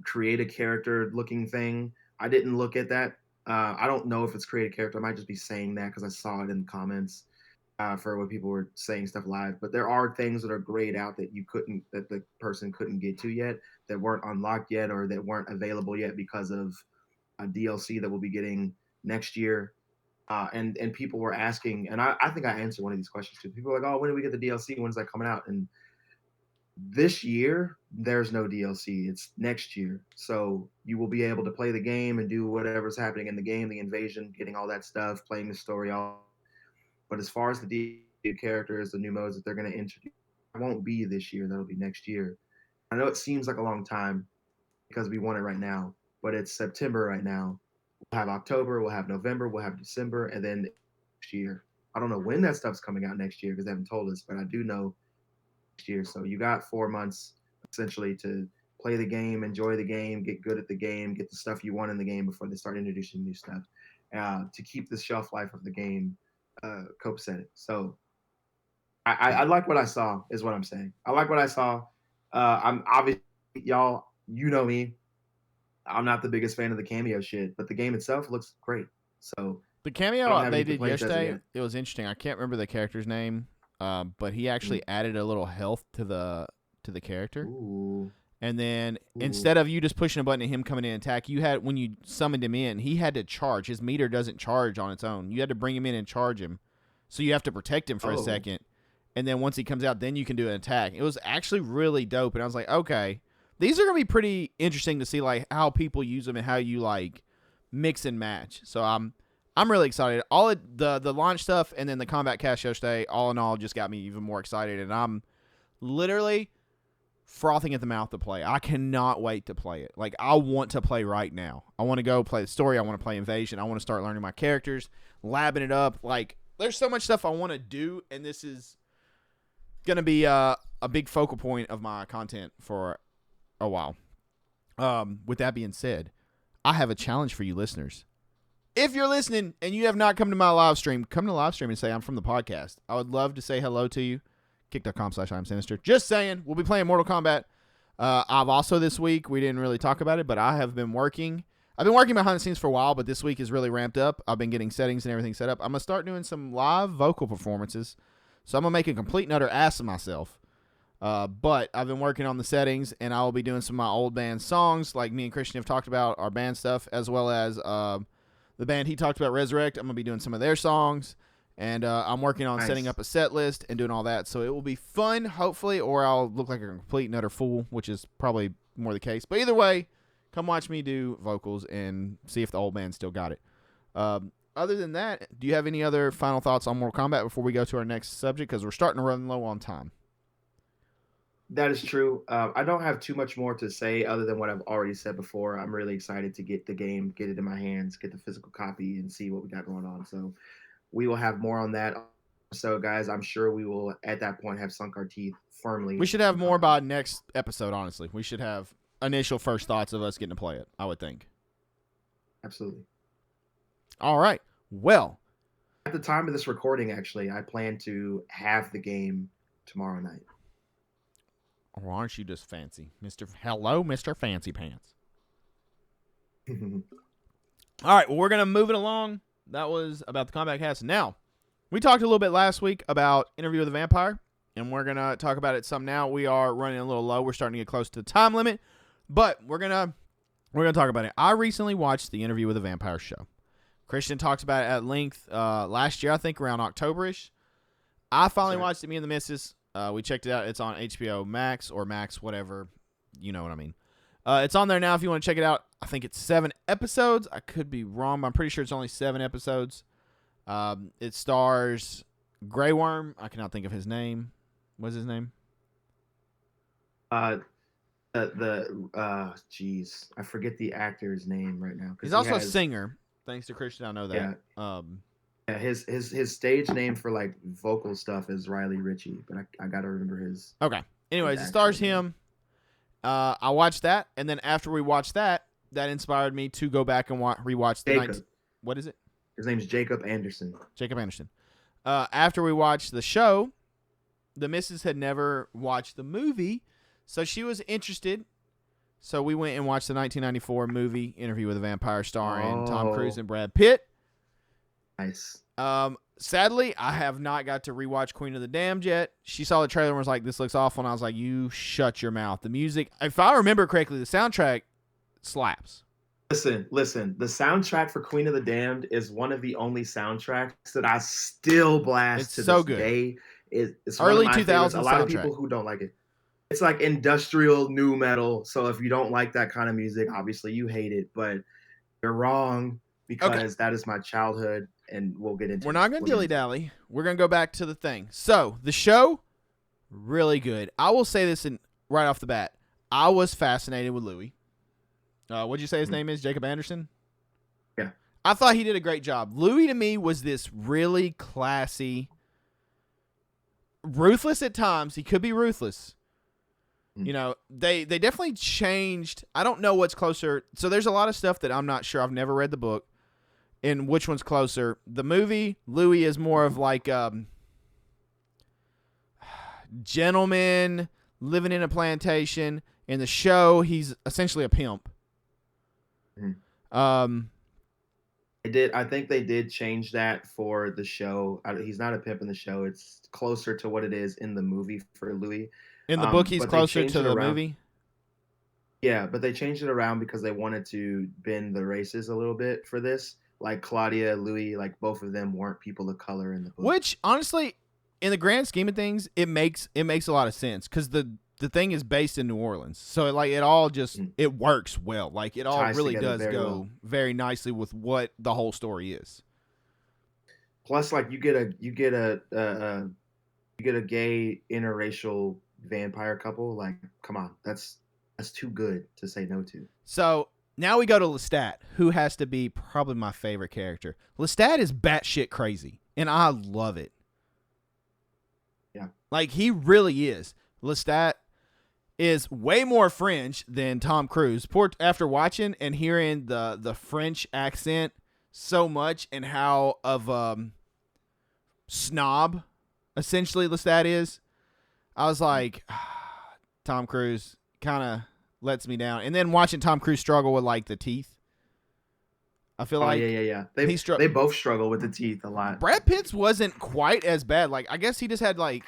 create a character looking thing. I didn't look at that. I don't know if it's create a character. I might just be saying that because I saw it in the comments for when people were saying stuff live. But there are things that are grayed out that that the person couldn't get to yet, that weren't unlocked yet, or that weren't available yet because of a DLC that we'll be getting next year. And people were asking, and I think I answered one of these questions too. People were like, "Oh, when do we get the DLC? When's that coming out?" And this year there's no DLC. It's next year. So you will be able to play the game and do whatever's happening in the game, the invasion, getting all that stuff, playing the story all. But as far as the DLC characters, the new modes that they're going to introduce, it won't be this year. That'll be next year. I know it seems like a long time because we want it right now, but it's September right now. We'll have October, we'll have November, we'll have December, and then next year. I don't know when that stuff's coming out next year because they haven't told us, but I do know year. So you got 4 months essentially to play the game, enjoy the game, get good at the game, get the stuff you want in the game before they start introducing new stuff, to keep the shelf life of the game copacetic. So I like what I saw, is what I'm saying. I like what I saw. I'm obviously, y'all, you know me. I'm not the biggest fan of the cameo shit, but the game itself looks great. So The I don't cameo have they any did complaints as of yesterday, yet. it was interesting. I can't remember the character's name, but he actually added a little health to the character. Ooh. And then Ooh. instead of you just pushing a button and him coming in and attack, you had, when you summoned him in, he had to charge. His meter doesn't charge on its own. You had to bring him in and charge him. So you have to protect him for a second. And then once he comes out, then you can do an attack. It was actually really dope. And I was like, okay, these are going to be pretty interesting to see like how people use them and how you like mix and match. So I'm really excited. The launch stuff and then the Kombat Kast yesterday, all in all, just got me even more excited. And I'm literally frothing at the mouth to play. I cannot wait to play it. Like, I want to play right now. I want to go play the story. I want to play Invasion. I want to start learning my characters, labbing it up. Like, there's so much stuff I want to do, and this is going to be a big focal point of my content for a while. With that being said, I have a challenge for you listeners. If you're listening and you have not come to my live stream, come to the live stream and say I'm from the podcast. I would love to say hello to you. Kick.com/IamSinister. Just saying, we'll be playing Mortal Kombat I've also this week, we didn't really talk about it, but I have been working. I've been working behind the scenes for a while, but this week is really ramped up. I've been getting settings and everything set up. I'm going to start doing some live vocal performances. So I'm going to make a complete and utter ass of myself. But I've been working on the settings, and I will be doing some of my old band songs, like me and Christian have talked about, our band stuff, as well as the band he talked about, Resurrect. I'm going to be doing some of their songs, and I'm working on setting up a set list and doing all that. So it will be fun, hopefully, or I'll look like a complete and utter fool, which is probably more the case. But either way, come watch me do vocals and see if the old band still got it. Other than that, do you have any other final thoughts on Mortal Kombat before we go to our next subject? Because we're starting to run low on time. That is true. I don't have too much more to say other than what I've already said before. I'm really excited to get the game, get it in my hands, get the physical copy, and see what we got going on. So we will have more on that. So, guys, I'm sure we will, at that point, have sunk our teeth firmly. We should have more by next episode, honestly. We should have initial first thoughts of us getting to play it, I would think. Absolutely. All right. Well, at the time of this recording, actually, I plan to have the game tomorrow night. Or aren't you just fancy? Hello, Mr. Fancy Pants. All right, well, we're going to move it along. That was about the Kombat Kast. Now, we talked a little bit last week about Interview with a Vampire, and we're going to talk about it some now. We are running a little low. We're starting to get close to the time limit, but we're going to talk about it. I recently watched the Interview with a Vampire show. Christian talks about it at length last year, I think, around October-ish. I finally watched it, me and the missus. We checked it out. It's on HBO Max or Max, whatever. You know what I mean. It's on there now if you want to check it out. I think it's 7 episodes. I could be wrong, but I'm pretty sure it's only 7 episodes. It stars Grey Worm. I cannot think of his name. What's his name? Jeez, I forget the actor's name right now. He's also a singer. Thanks to Christian, I know that. Yeah. Yeah, his stage name for like vocal stuff is Riley Ritchie, but I gotta remember his. Okay. Anyways, it stars him. I watched that, and then after we watched that, that inspired me to go back and rewatch the What is it? His name's Jacob Anderson. Jacob Anderson. After we watched the show, the missus had never watched the movie, so she was interested. So we went and watched the 1994 movie Interview with a Vampire starring Tom Cruise and Brad Pitt. Nice. Sadly, I have not got to rewatch Queen of the Damned yet. She saw the trailer and was like, this looks awful. And I was like, you shut your mouth. The music, if I remember correctly, the soundtrack slaps. Listen. The soundtrack for Queen of the Damned is one of the only soundtracks that I still blast to this day. It's early one of my 2000s favorites. A lot of soundtrack. people who don't like it. It's like industrial nu metal. So if you don't like that kind of music, obviously you hate it. But you're wrong because that is my childhood. And we'll get into it. We're not going to dilly-dally. We're going to go back to the thing. So, the show, really good. I will say this right off the bat. I was fascinated with Louis. What'd you say his name is? Jacob Anderson? Yeah. I thought he did a great job. Louis, to me, was this really classy, ruthless at times. He could be ruthless. You know, they definitely changed. I don't know what's closer. So, there's a lot of stuff that I'm not sure. I've never read the book. And which one's closer? The movie, Louis is more of like gentleman living in a plantation. In the show, he's essentially a pimp. I think they did change that for the show. He's not a pimp in the show. It's closer to what it is in the movie for Louis. In the book, he's closer to the movie? Yeah, but they changed it around because they wanted to bend the races a little bit for this. Like Claudia, Louis, like both of them weren't people of color in the book. Which, honestly, in the grand scheme of things, it makes a lot of sense because the thing is based in New Orleans, so it all just it works well. Like it all really does go very nicely with what the whole story is. Plus, like you get a gay interracial vampire couple. Like, come on, that's too good to say no to. So. Now we go to Lestat, who has to be probably my favorite character. Lestat is batshit crazy, and I love it. Yeah. Like, he really is. Lestat is way more French than Tom Cruise. After watching and hearing the French accent so much and how of snob, essentially, Lestat is, I was like, Tom Cruise, kind of lets me down. And then watching Tom Cruise struggle with like the teeth. I feel like yeah. They both struggle with the teeth a lot. Brad Pitt's wasn't quite as bad. Like I guess he just had like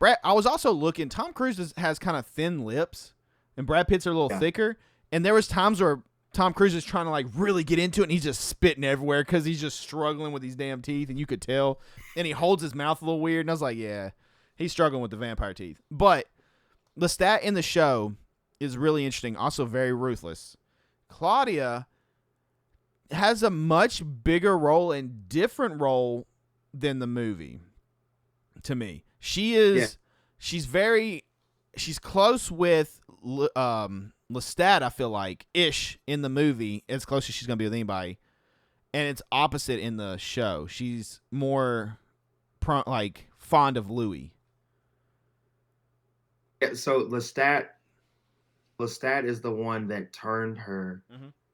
I was also looking. Tom Cruise has kind of thin lips, and Brad Pitt's are a little thicker. And there was times where Tom Cruise is trying to like really get into it, and he's just spitting everywhere because he's just struggling with these damn teeth, and you could tell. And he holds his mouth a little weird, and I was like, yeah, he's struggling with the vampire teeth. But Lestat in the show is really interesting. Also very ruthless. Claudia has a much bigger role and different role than the movie. To me, she's close with Lestat. I feel like ish in the movie, as close as she's gonna be with anybody, and it's opposite in the show. She's more like fond of Louis. Yeah, so Lestat is the one that turned her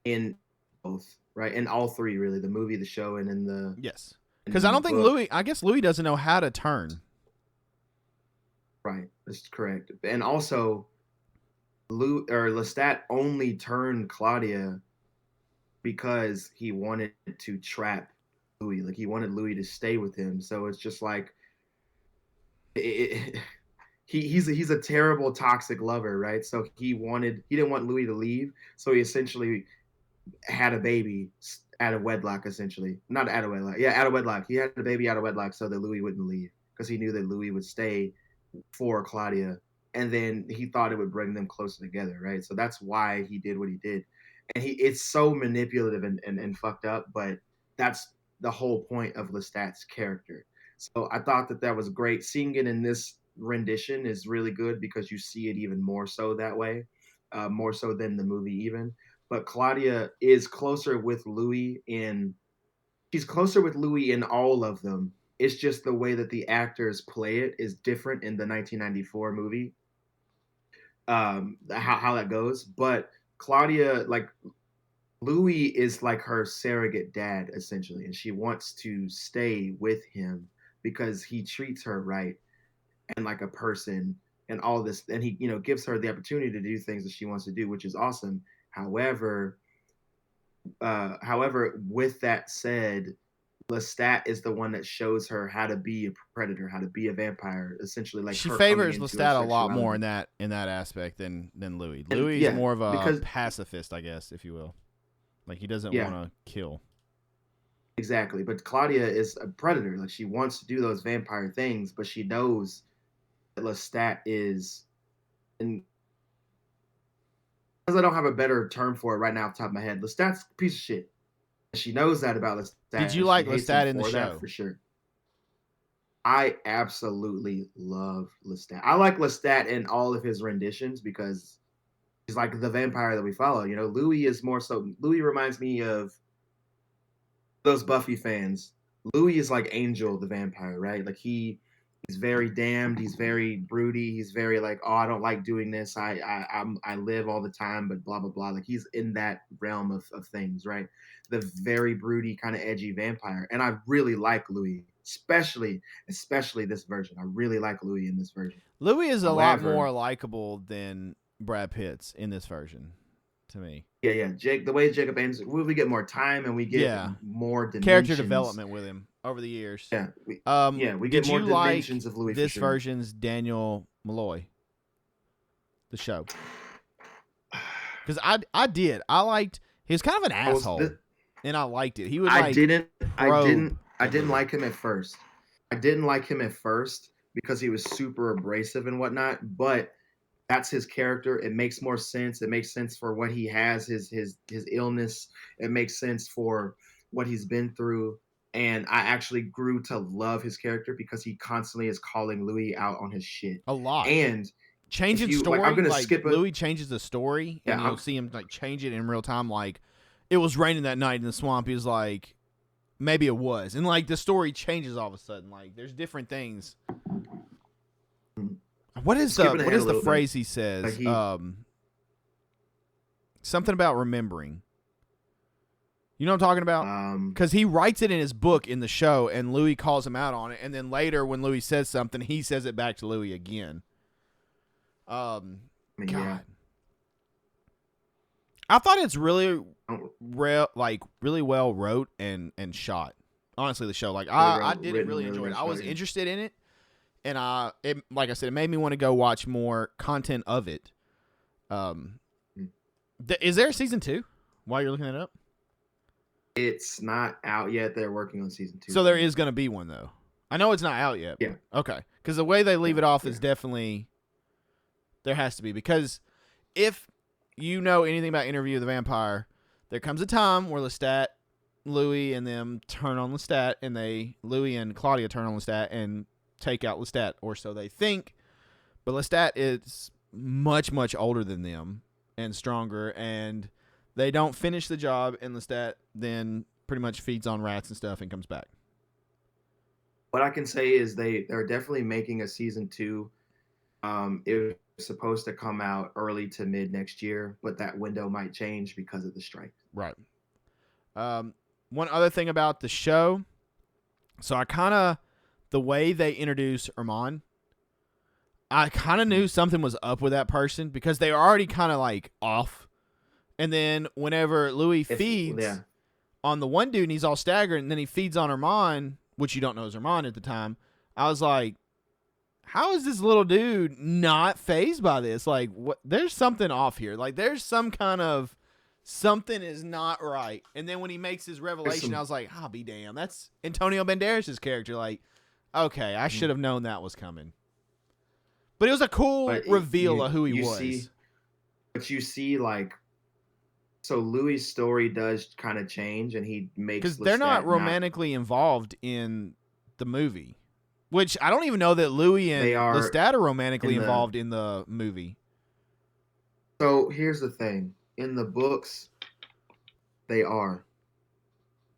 in both. Right, in all three, really, the movie, the show, and in the yes, because I don't think Louis. I guess Louis doesn't know how to turn. Right, that's correct. And also, Lestat only turned Claudia because he wanted to trap Louis. Like he wanted Louis to stay with him. So it's just like he's a terrible toxic lover, right? So he didn't want Louis to leave. So he essentially had a baby out of wedlock, essentially. Not out of wedlock. Yeah, out of wedlock. He had a baby out of wedlock so that Louis wouldn't leave because he knew that Louis would stay for Claudia. And then he thought it would bring them closer together, right? So that's why he did what he did. And it's so manipulative and fucked up, but that's the whole point of Lestat's character. So I thought that was great. Seeing it in this rendition is really good because you see it even more so that way, more so than the movie even. But Claudia is closer with Louis she's closer with Louis in all of them. It's just the way that the actors play it is different in the 1994 movie. How that goes. But Claudia, like Louis is like her surrogate dad, essentially, and she wants to stay with him because he treats her right and like a person and all this, and he, gives her the opportunity to do things that she wants to do, which is awesome. However, with that said, Lestat is the one that shows her how to be a predator, how to be a vampire. Essentially, like she favors Lestat a lot more in that aspect than Louis. Louis is more of a pacifist, I guess, if you will. Like he doesn't want to kill. Exactly, but Claudia is a predator. Like she wants to do those vampire things, but she knows that Lestat is, and because I don't have a better term for it right now off the top of my head, Lestat's a piece of shit. She knows that about Lestat. Did you like Lestat in the show? For sure. I absolutely love Lestat. I like Lestat in all of his renditions because he's like the vampire that we follow. Louis is more so. Louis reminds me of those Buffy fans. Louis is like Angel the vampire, right? Like he's very damned. He's very broody. He's very like, oh, I don't like doing this. I live all the time, but blah blah blah. Like he's in that realm of things, right? The very broody, kind of edgy vampire. And I really like Louis, especially this version. I really like Louis in this version. Louis is a lot more likable than Brad Pitt's in this version, to me. Yeah. The way Jacob answers, we get more time and we get more dimensions. Character development with him over the years. Yeah. We get more dimensions of Louis. This version's Daniel Malloy, the show. Because I did. I liked. He was kind of an asshole, and I liked it. He would. I didn't like him at first. I didn't like him at first because he was super abrasive and whatnot. But that's his character. It makes more sense. It makes sense for what he has, his illness. It makes sense for what he's been through. And I actually grew to love his character because he constantly is calling Louis out on his shit. A lot. And changing story. Like, I'm gonna skip Louis changes the story, and you'll see him like change it in real time. Like, it was raining that night in the swamp. He was like, maybe it was, and like the story changes all of a sudden. Like, there's different things. What is the phrase he says? Like something about remembering. You know what I'm talking about? Because he writes it in his book in the show, and Louis calls him out on it. And then later, when Louis says something, he says it back to Louis again. God, I thought it's really Oh, really well wrote and shot. Honestly, the show, like really I well did written, really really enjoy it. well I was shot. Yeah. interested in it, and it, like I said, it made me want to go watch more content of it. Um, Mm. is there a season 2? While you're looking it up, It's not out yet. They're working on season 2 so there currently. is going to be one though. I know it's not out yet, Yeah, but okay, because the way they leave yeah, it off yeah. is definitely there has to be, because if you know anything about Interview with the Vampire, there comes a time where Lestat, Louis, and them turn on Lestat, and Louis and Claudia turn on Lestat and take out Lestat, or so they think. But Lestat is much, much older than them and stronger, and they don't finish the job, and Lestat then pretty much feeds on rats and stuff and comes back. What I can say is they're definitely making a season 2. It was supposed to come out early to mid next year, but that window might change because of the strike. Right. Um, One other thing about the show, so the way they introduce Armand, I kind of knew something was up with that person because they were already kind of like off. And then whenever Louis feeds Yeah, on the one dude and he's all staggered, and then he feeds on Armand, which you don't know is Armand at the time, I was like, how is this little dude not phased by this? Like, what? There's something off here. Like, there's some kind of something is not right. And then when he makes his revelation, I was like, I'll be damned. That's Antonio Banderas' character. Like, okay, I should have known that was coming. But it was a cool but reveal of who he was. You see, like, so Louis' story does kind of change, and he makes Because they're not romantically involved in the movie. Which I don't even know that Louis and Lestat are romantically involved in the movie. So here's the thing: in the books, they are.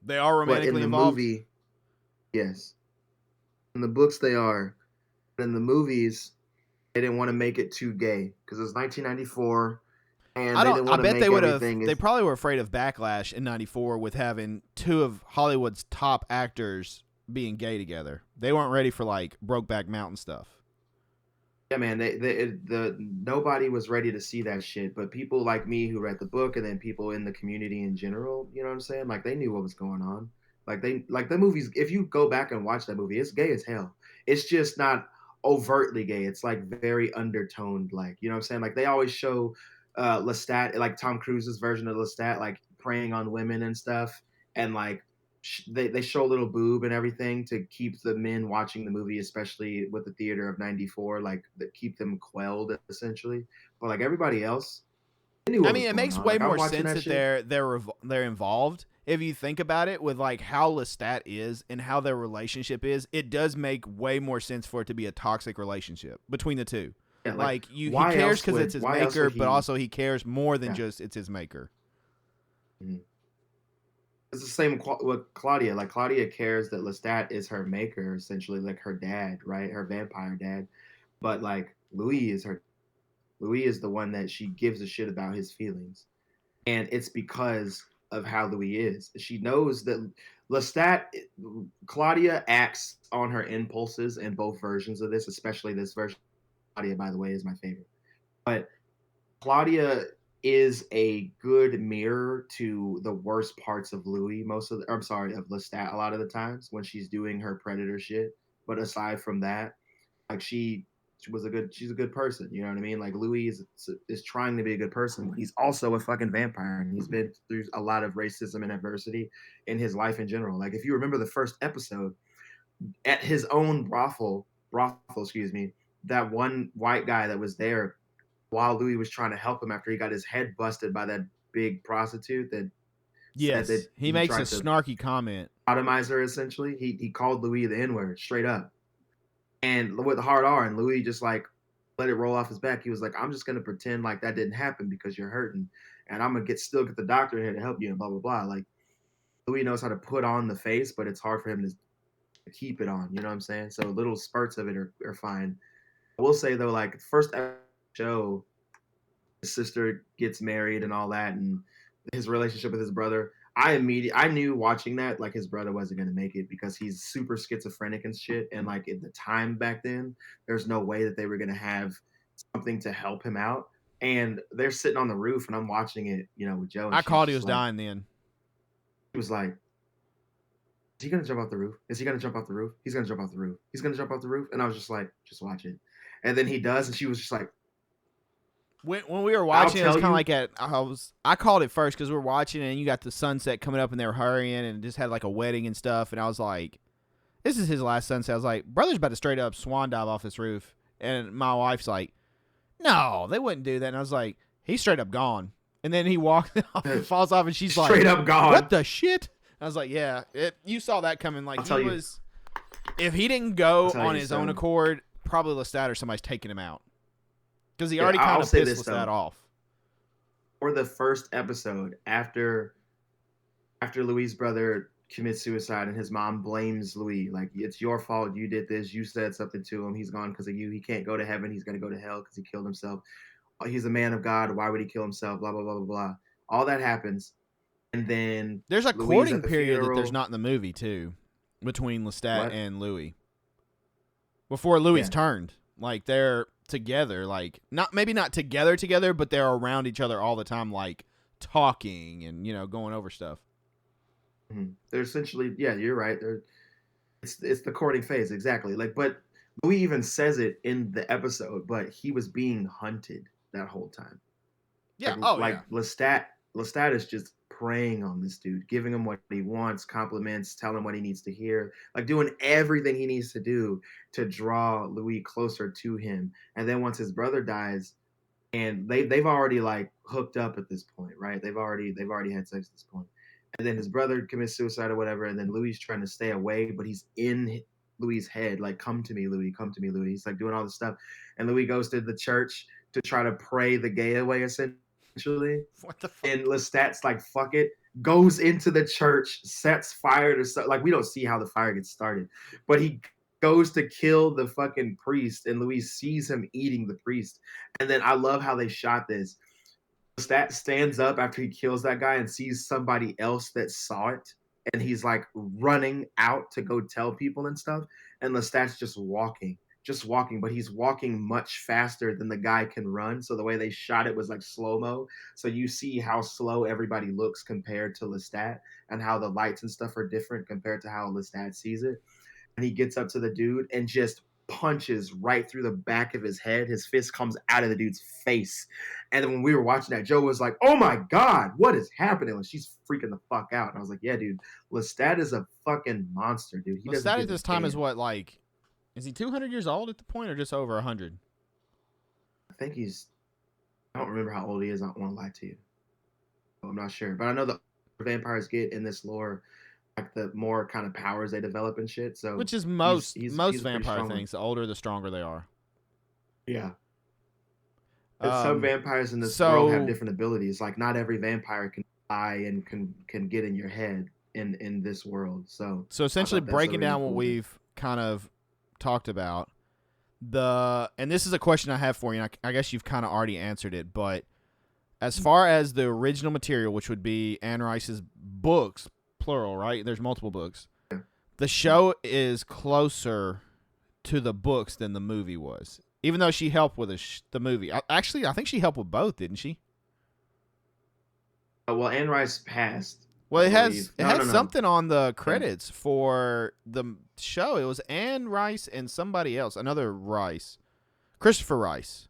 They are romantically involved. But in the movie, yes. In the books, they are. But in the movies, they didn't want to make it too gay because it was 1994, and they didn't want to make everything. They probably were afraid of backlash in '94 with having two of Hollywood's top actors being gay together. They weren't ready for like Brokeback Mountain stuff. Yeah, man. Nobody was ready to see that shit, but people like me who read the book, and then people in the community in general, you know what I'm saying? Like they knew what was going on. Like the movies. If you go back and watch that movie, it's gay as hell. It's just not overtly gay. It's like very undertoned. Like you know what I'm saying? Like they always show Lestat, like Tom Cruise's version of Lestat, like preying on women and stuff, and like they show a little boob and everything to keep the men watching the movie, especially with the theater of 94, like that keep them quelled essentially. But like everybody else, they knew I what mean, was it going makes on. way Like I'm more watching sense that that shit. they're involved. If you think about it, with like how Lestat is and how their relationship is, it does make way more sense for it to be a toxic relationship between the two. Yeah, like Like he why cares else because would it's his why else maker, would but he? also he cares more than Yeah, just it's his maker. mhm. It's the same with Claudia. Like Claudia cares that Lestat is her maker, essentially, like her dad, right? Her vampire dad. But like Louis is her. Louis is the one that she gives a shit about his feelings, and it's because of how Louis is. She knows that Lestat, Claudia acts on her impulses in both versions of this, especially this version. Claudia, by the way, is my favorite. But Claudia is a good mirror to the worst parts of Louis. I'm sorry, of Lestat a lot of the times when she's doing her predator shit. But aside from that, like she's a good person. You know what I mean? Like Louis is trying to be a good person, but he's also a fucking vampire, and he's been through a lot of racism and adversity in his life in general. Like if you remember the first episode, at his own brothel, excuse me, that one white guy that was there while Louis was trying to help him after he got his head busted by that big prostitute that said that Yes, he he makes a tried to snarky comment. sodomize her. Essentially, he called Louis the N word straight up, and with the hard R, and Louis just like let it roll off his back. He was like, I'm just gonna pretend like that didn't happen because you're hurting, and I'm gonna still get the doctor here to help you, and blah blah blah. Like Louis knows how to put on the face, but it's hard for him to keep it on. You know what I'm saying? So little spurts of it are fine. I will say though, like first show, his sister gets married and all that, and his relationship with his brother. I knew watching that like his brother wasn't gonna make it because he's super schizophrenic and shit. And like at the time back then, there's no way that they were gonna have something to help him out. And they're sitting on the roof, and I'm watching it, with Joe, and I she's called he just was like, dying then. she was like, "Is he gonna jump off the roof? Is he gonna jump off the roof? He's gonna jump off the roof. He's gonna jump off the roof." And I was just like, "Just watch it." And then he does, and she was just like, When we were "I'll watching, it was tell kind of you." like I called it first because we were watching it and you got the sunset coming up and they were hurrying and just had like a wedding and stuff. And I was like, this is his last sunset. I was like, brother's about to straight up swan dive off this roof. And my wife's like, no, they wouldn't do that. And I was like, he's straight up gone. And then he walks off and falls off and she's like, Straight up gone. what the shit? I was like, yeah, you saw that coming. Like, if he didn't go on his own accord, probably Lestat or somebody's taking him out. Because he already kind of pissed Lestat off. For the first episode, after Louis' brother commits suicide and his mom blames Louis, like, it's your fault, you did this, you said something to him, he's gone because of you, he can't go to heaven, he's going to go to hell because he killed himself. He's a man of God, why would he kill himself, blah, blah, blah, blah, blah. All that happens. And then there's a courting period that there's not in the movie, too, between Lestat and Louis. Before Louis turned. Like, they're together, like, maybe not together, but they're around each other all the time, like, talking and, going over stuff. Mm-hmm. They're essentially, yeah, you're right. It's the courting phase, exactly. Like, but Louis even says it in the episode, but he was being hunted that whole time. Yeah. Lestat is just preying on this dude, giving him what he wants, compliments, telling him what he needs to hear, like doing everything he needs to do to draw Louis closer to him. And then once his brother dies, and they've already like hooked up at this point, right? They've already had sex at this point. And then his brother commits suicide or whatever, and then Louis is trying to stay away, but he's in Louis' head, like, come to me, Louis, come to me, Louis. He's like doing all this stuff. And Louis goes to the church to try to pray the gay away, essentially. What the fuck? And Lestat's like, fuck it, goes into the church, sets fire to stuff. Like, we don't see how the fire gets started, but he goes to kill the fucking priest, and Louis sees him eating the priest. And then I love how they shot this. Lestat stands up after he kills that guy and sees somebody else that saw it, and he's like running out to go tell people and stuff. And Lestat's just walking, but he's walking much faster than the guy can run. So the way they shot it was like slow-mo. So you see how slow everybody looks compared to Lestat, and how the lights and stuff are different compared to how Lestat sees it. And he gets up to the dude and just punches right through the back of his head. His fist comes out of the dude's face. And then when we were watching that, Joe was like, oh my God, what is happening? And she's freaking the fuck out. And I was like, yeah, dude, Lestat is a fucking monster, dude. Lestat at this time is what, like, is he 200 years old at the point or just over 100? I think I don't remember how old he is. I don't want to lie to you. I'm not sure. But I know the vampires get in this lore, like, the more kind of powers they develop and shit. So, which is most vampire things. The older, the stronger they are. Yeah. And some vampires in this world have different abilities. Like, not every vampire can fly and can get in your head in this world. So essentially, breaking down what we've kind of talked about, and this is a question I have for you. And I guess you've kind of already answered it, but as far as the original material, which would be Anne Rice's books, plural, right? There's multiple books. Yeah. The show is closer to the books than the movie was, even though she helped with the movie. Actually, I think she helped with both, didn't she? Well, Anne Rice passed. Well, it has something on the credits for the show. It was Anne Rice and somebody else, another Rice, Christopher Rice,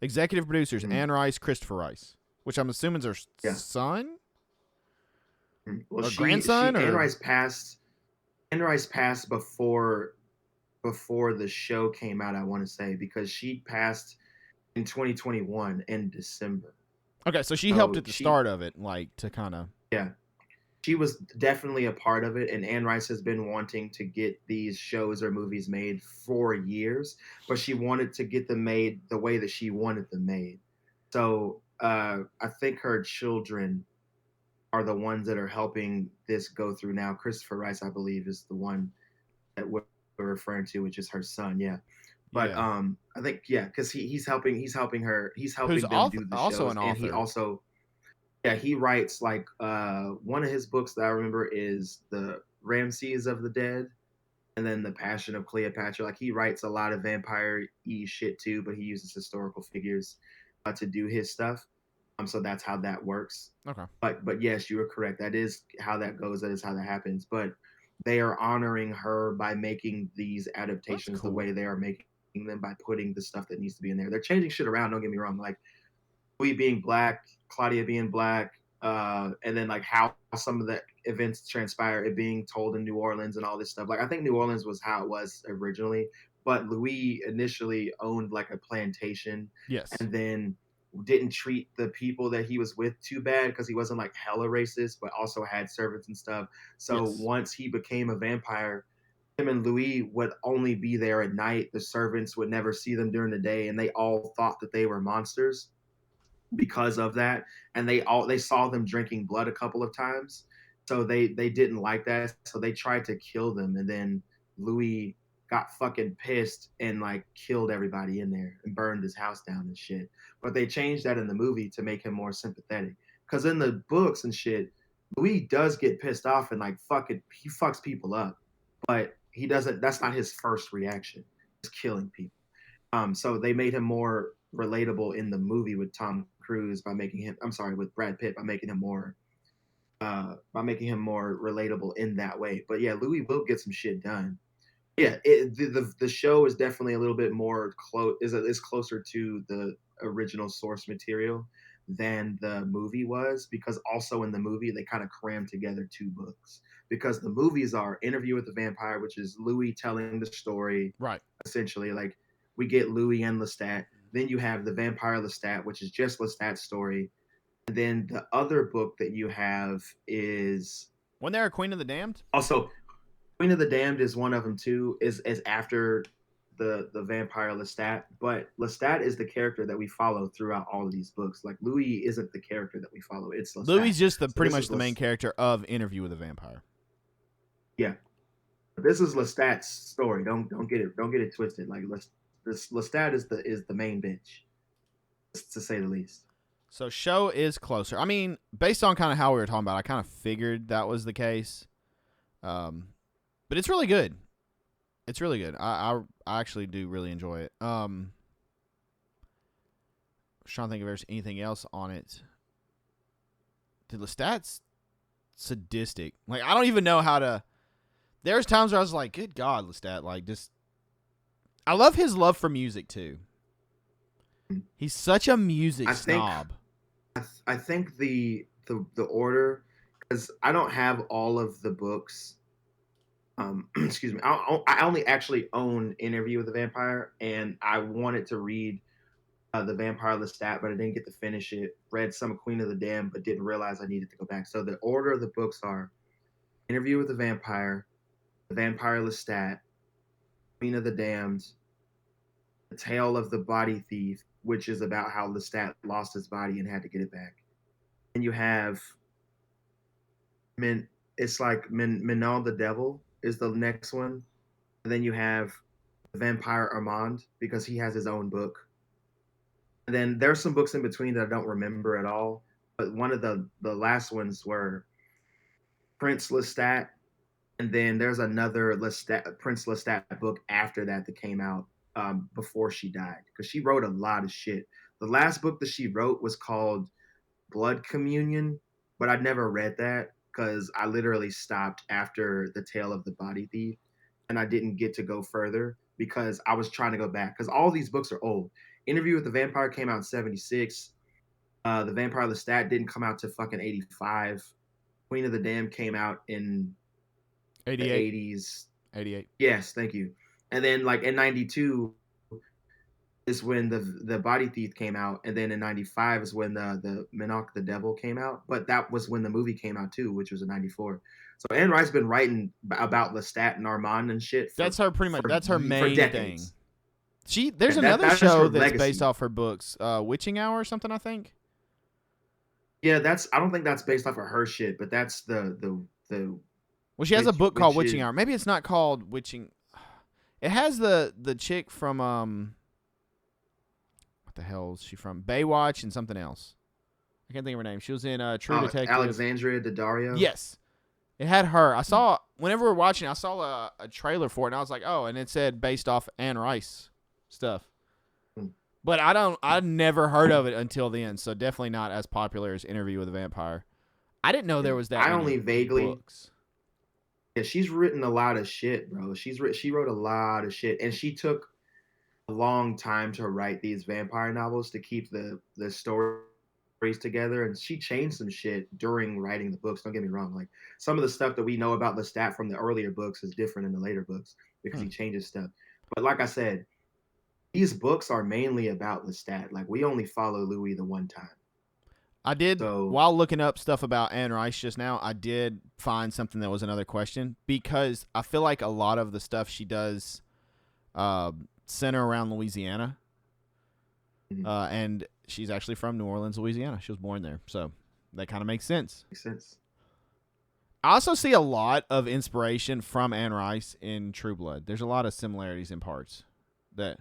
executive producers. Anne Rice, Christopher Rice, which I'm assuming is her son. Well, grandson. Anne Rice passed. Anne Rice passed before the show came out, I want to say, because she passed in 2021 in December. Okay, so she helped at the start of it, like, to kind of. Yeah. She was definitely a part of it, and Anne Rice has been wanting to get these shows or movies made for years, but she wanted to get them made the way that she wanted them made. So I think her children are the ones that are helping this go through now. Christopher Rice, I believe, is the one that we're referring to, which is her son. Yeah. But I think, because he's helping her. He's helping them do the also shows. An author. And he also, he writes, like, one of his books that I remember is the Ramses of the Dead, and then the Passion of Cleopatra. Like, he writes a lot of vampire-y shit too, but he uses historical figures. to do his stuff. So that's how that works. Okay. But yes, you are correct. That is how that goes. That is how that happens. But they are honoring her by making these That's adaptations the cool. way they are making them, by putting the stuff that needs to be in there. They're changing shit around. Don't get me wrong. Like Louis being black, Claudia being black, and then like how some of the events transpire, it being told in New Orleans and all this stuff. Like I think New Orleans was how it was originally, but Louis initially owned like a plantation, Yes. and then didn't treat the people that he was with too bad because he wasn't like hella racist, but also had servants and stuff. So Yes. once he became a vampire, him and Louis would only be there at night. The servants would never see them during the day, and they all thought that they were monsters because of that, and they saw them drinking blood a couple of times, so they didn't like that, so they tried to kill them, and then Louis got fucking pissed and like killed everybody in there and burned his house down and shit. But they changed that in the movie to make him more sympathetic, because in the books and shit, Louis does get pissed off and like fucking he fucks people up, but he doesn't, that's not his first reaction, is killing people. So they made him more relatable in the movie with Tom Cruise by making him, I'm sorry, with Brad Pitt, by making him more relatable in that way. But yeah, Louis will get some shit done. Yeah, the show is definitely a little bit more is closer to the original source material than the movie was, because also in the movie they kind of crammed together two books, because the movies are Interview with the Vampire, which is Louis telling the story Right. essentially, like we get Louis and Lestat. Then you have the Vampire Lestat, which is just Lestat's story. And then the other book that you have is Wasn't there a Queen of the Damned? also Queen of the Damned is one of them too. Is after the Vampire Lestat, but Lestat is the character that we follow throughout all of these books. Like Louis isn't the character that we follow; it's Louis Lestat. is just So pretty this much is the main character of Interview with a Vampire. yeah, this is Lestat's story. Don't get it twisted. Like Lestat is the main bitch, to say the least. So show is closer. I mean, based on kind of how we were talking about, I kind of figured that was the case. But it's really good. It's really good. I actually do really enjoy it. I was trying to think if there's anything else on it. Dude, Lestat's sadistic. Like, I don't even know how to. There's times where I was like, good God, Lestat. Like, just. I love his love for music, too. He's such a music snob. I think the order, because I don't have all of the books. Excuse me. I only actually own Interview with the Vampire, and I wanted to read the Vampire Lestat, but I didn't get to finish it. Read some Queen of the Damned, but didn't realize I needed to go back. So the order of the books are Interview with the Vampire Lestat, Queen of the Damned, The Tale of the Body Thief, which is about how Lestat lost his body and had to get it back. And you have it's like Minal the Devil is the next one. And then you have the Vampire Armand, because he has his own book. And then there's some books in between that I don't remember at all. But one of the last ones were Prince Lestat, and then there's another Prince Lestat book after that that came out before she died, because she wrote a lot of shit. The last book that she wrote was called Blood Communion, but I never read that because I literally stopped after The Tale of the Body Thief, and I didn't get to go further because I was trying to go back, because all these books are old. Interview with the Vampire came out in 76. The Vampire Lestat didn't come out to fucking 85. Queen of the Damned came out in 88. the 80s. 88. Yes, thank you. And then like in 92 is when the Body Thief came out, and then in 95 is when the Minoc the Devil came out. But that was when the movie came out too, which was in 94. So Anne Rice's been writing about Lestat and Armand and shit. That's her pretty much. That's her main thing. There's another that's show her that's legacy. based off her books, Witching Hour or something, I think. Yeah, I don't think that's based off of her shit, but that's the. Well, she has a book called Witching Hour. Maybe it's not called Witching. It has the chick from what the hell is she from? Baywatch and something else. I can't think of her name. She was in True Detective. Alexandria Daddario. Yes, it had her. I saw whenever we were watching, I saw a trailer for it, and I was like, oh, and it said based off Anne Rice stuff. But I never heard of it until then, so definitely not as popular as Interview with a Vampire. I didn't know there was that I many only vaguely. books. Yeah, she's written a lot of shit, bro. She wrote a lot of shit, and she took a long time to write these vampire novels to keep the stories together. And she changed some shit during writing the books. Don't get me wrong. Like some of the stuff that we know about Lestat from the earlier books is different in the later books because he changes stuff. But like I said, these books are mainly about Lestat. Like we only follow Louis the one time. I did, So while looking up stuff about Anne Rice just now, I did find something that was another question because I feel like a lot of the stuff she does center around Louisiana. And she's actually from New Orleans, Louisiana. She was born there. So that kind of makes sense. makes sense. I also see a lot of inspiration from Anne Rice in True Blood. There's a lot of similarities in parts. That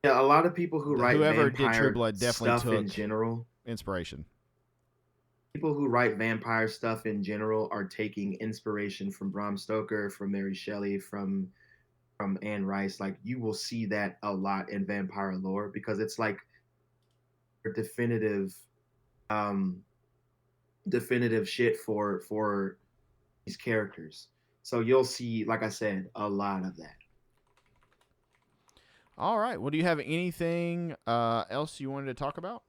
Yeah, a lot of people who write whoever vampire did True Blood definitely stuff took in general. inspiration. People who write vampire stuff in general are taking inspiration from Bram Stoker, from Mary Shelley, from Anne Rice. Like you will see that a lot in vampire lore because it's like definitive definitive shit for these characters. So you'll see, like I said, a lot of that. All right. Well, do you have anything else you wanted to talk about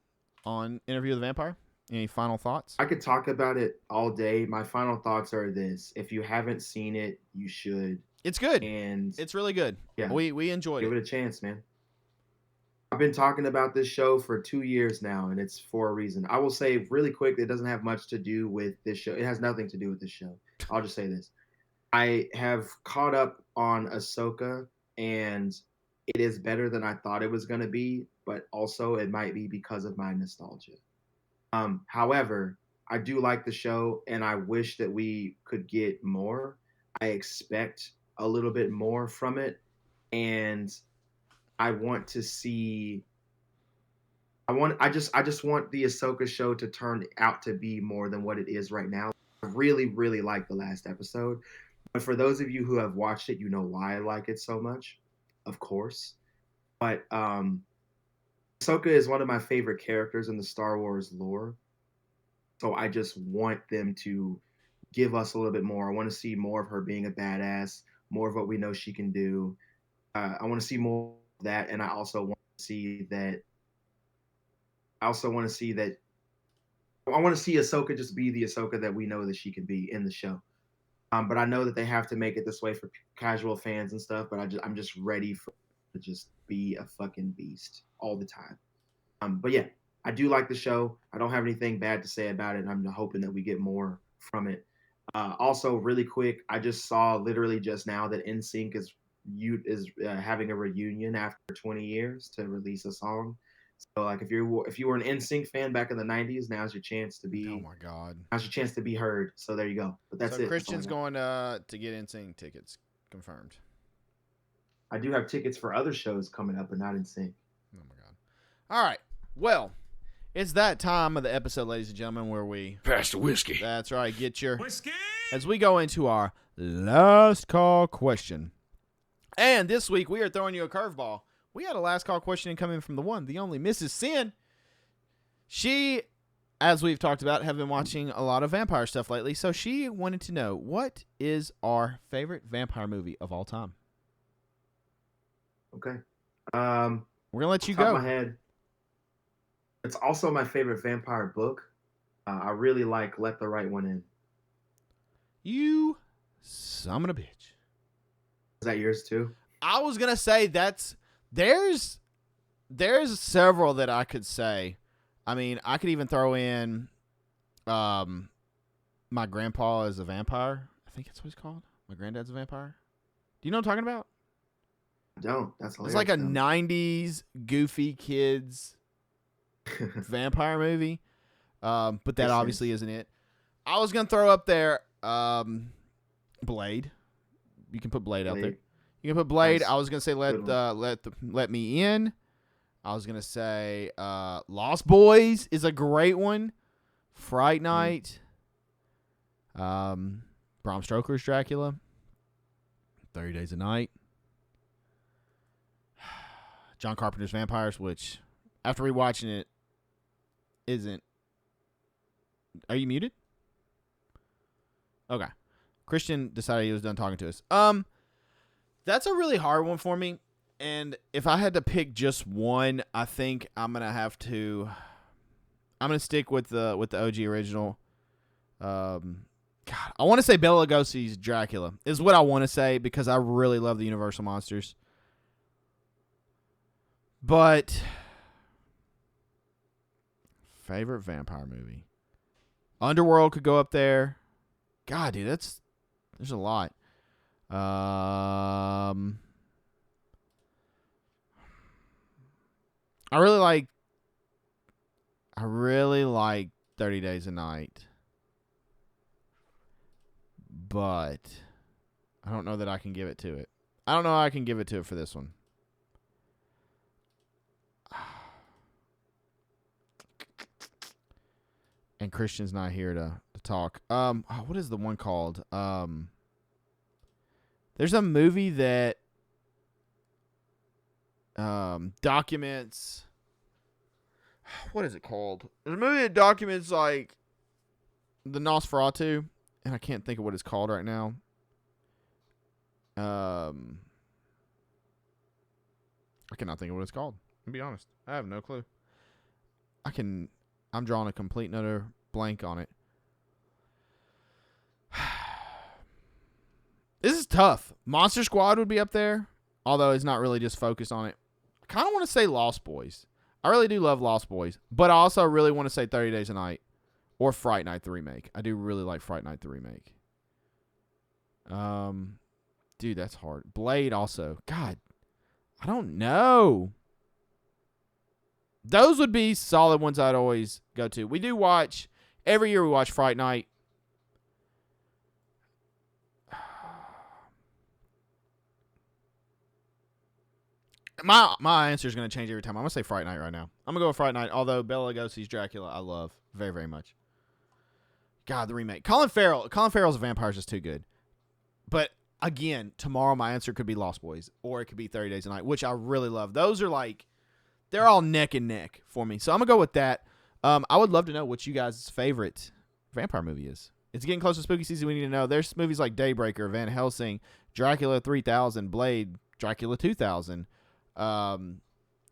on Interview with the Vampire? Any final thoughts? I could talk about it all day. My final thoughts are this: if you haven't seen it, you should. It's good. And It's really good. yeah, We enjoyed give it. it a chance, man. I've been talking about this show for 2 years now, and it's for a reason. I will say really quick, it doesn't have much to do with this show. It has nothing to do with this show. I'll just say this. I have caught up on Ahsoka, and it is better than I thought it was going to be, but also it might be because of my nostalgia. However, I do like the show, and I wish that we could get more. I expect a little bit more from it, and I want to see. I just want the Ahsoka show to turn out to be more than what it is right now. I really, really like the last episode. But for those of you who have watched it, you know why I like it so much, of course. But Ahsoka is one of my favorite characters in the Star Wars lore. So I just want them to give us a little bit more. I want to see more of her being a badass, more of what we know she can do. I want to see more of that, and I also want to see that. I also want to see that. I want to see Ahsoka just be the Ahsoka that we know that she can be in the show. But I know that they have to make it this way for casual fans and stuff. But I'm just ready for to just be a fucking beast all the time. But yeah, I do like the show. I don't have anything bad to say about it. And I'm hoping that we get more from it. Also, really quick, I just saw literally just now that NSYNC is having a reunion after 20 years to release a song. So like if you were an NSYNC fan back in the 90s, now's your chance to be. Oh my God! Now's your chance to be heard. So there you go. But that's so it. Christian's going to get NSYNC tickets confirmed. I do have tickets for other shows coming up, but not NSYNC. Oh my God! All right. Well, it's that time of the episode, ladies and gentlemen, where we pass the whiskey. That's right. Get your Whiskey. as we go into our last call question. And this week we are throwing you a curveball. We had a last call question coming from the one, the only Mrs. Sin. She, as we've talked about, have been watching a lot of vampire stuff lately. So she wanted to know, what is our favorite vampire movie of all time? Okay. We're going to let you top go. Of my head. It's also my favorite vampire book. I really like Let the Right One In. You son of a bitch. Is that yours too? I was going to say there's several that I could say. I mean, I could even throw in My Grandpa is a Vampire. I think that's what he's called. My Granddad's a Vampire. Do you know what I'm talking about? I don't. That's hilarious. It's like a though. 90s goofy kids vampire movie. But that Makes obviously sense. isn't it. I was going to throw up there Blade. You can put Blade out there. Blade. You can put Blade. Nice. I was going to say Good Let Me In. I was going to say Lost Boys is a great one. Fright Night. Bram Stoker's Dracula. 30 Days a Night. John Carpenter's Vampires, which after rewatching it isn't. Are you muted? Okay. Christian decided he was done talking to us. That's a really hard one for me. And if I had to pick just one, I think I'm gonna stick with the OG original. God, I want to say Bela Lugosi's Dracula is what I want to say because I really love the Universal monsters. But favorite vampire movie, Underworld could go up there. God, dude, there's a lot. I really like 30 Days a Night. But I don't know that I can give it to it. I don't know how I can give it to it for this one. And Christian's not here to talk. What is the one called? There's a movie that documents. What is it called? There's a movie that documents like the Nosferatu, and I can't think of what it's called right now. I cannot think of what it's called. To be honest, I have no clue. I'm drawing a complete and utter blank on it. This is tough. Monster Squad would be up there, although it's not really just focused on it. I kind of want to say Lost Boys. I really do love Lost Boys, but I also really want to say 30 Days a Night or Fright Night the remake. I do really like Fright Night the remake. Dude, that's hard. Blade also. God, I don't know. Those would be solid ones I'd always go to. We do watch, every year we watch Fright Night. My answer is going to change every time. I'm going to say Fright Night right now. I'm going to go with Fright Night, although Bela Lugosi's Dracula I love very, very much. God, the remake. Colin Farrell's Vampire is just too good. But, again, tomorrow my answer could be Lost Boys, or it could be 30 Days a Night, which I really love. Those are like, they're all neck and neck for me. So I'm going to go with that. I would love to know what you guys' favorite vampire movie is. It's getting close to spooky season. We need to know. There's movies like Daybreaker, Van Helsing, Dracula 3000, Blade, Dracula 2000.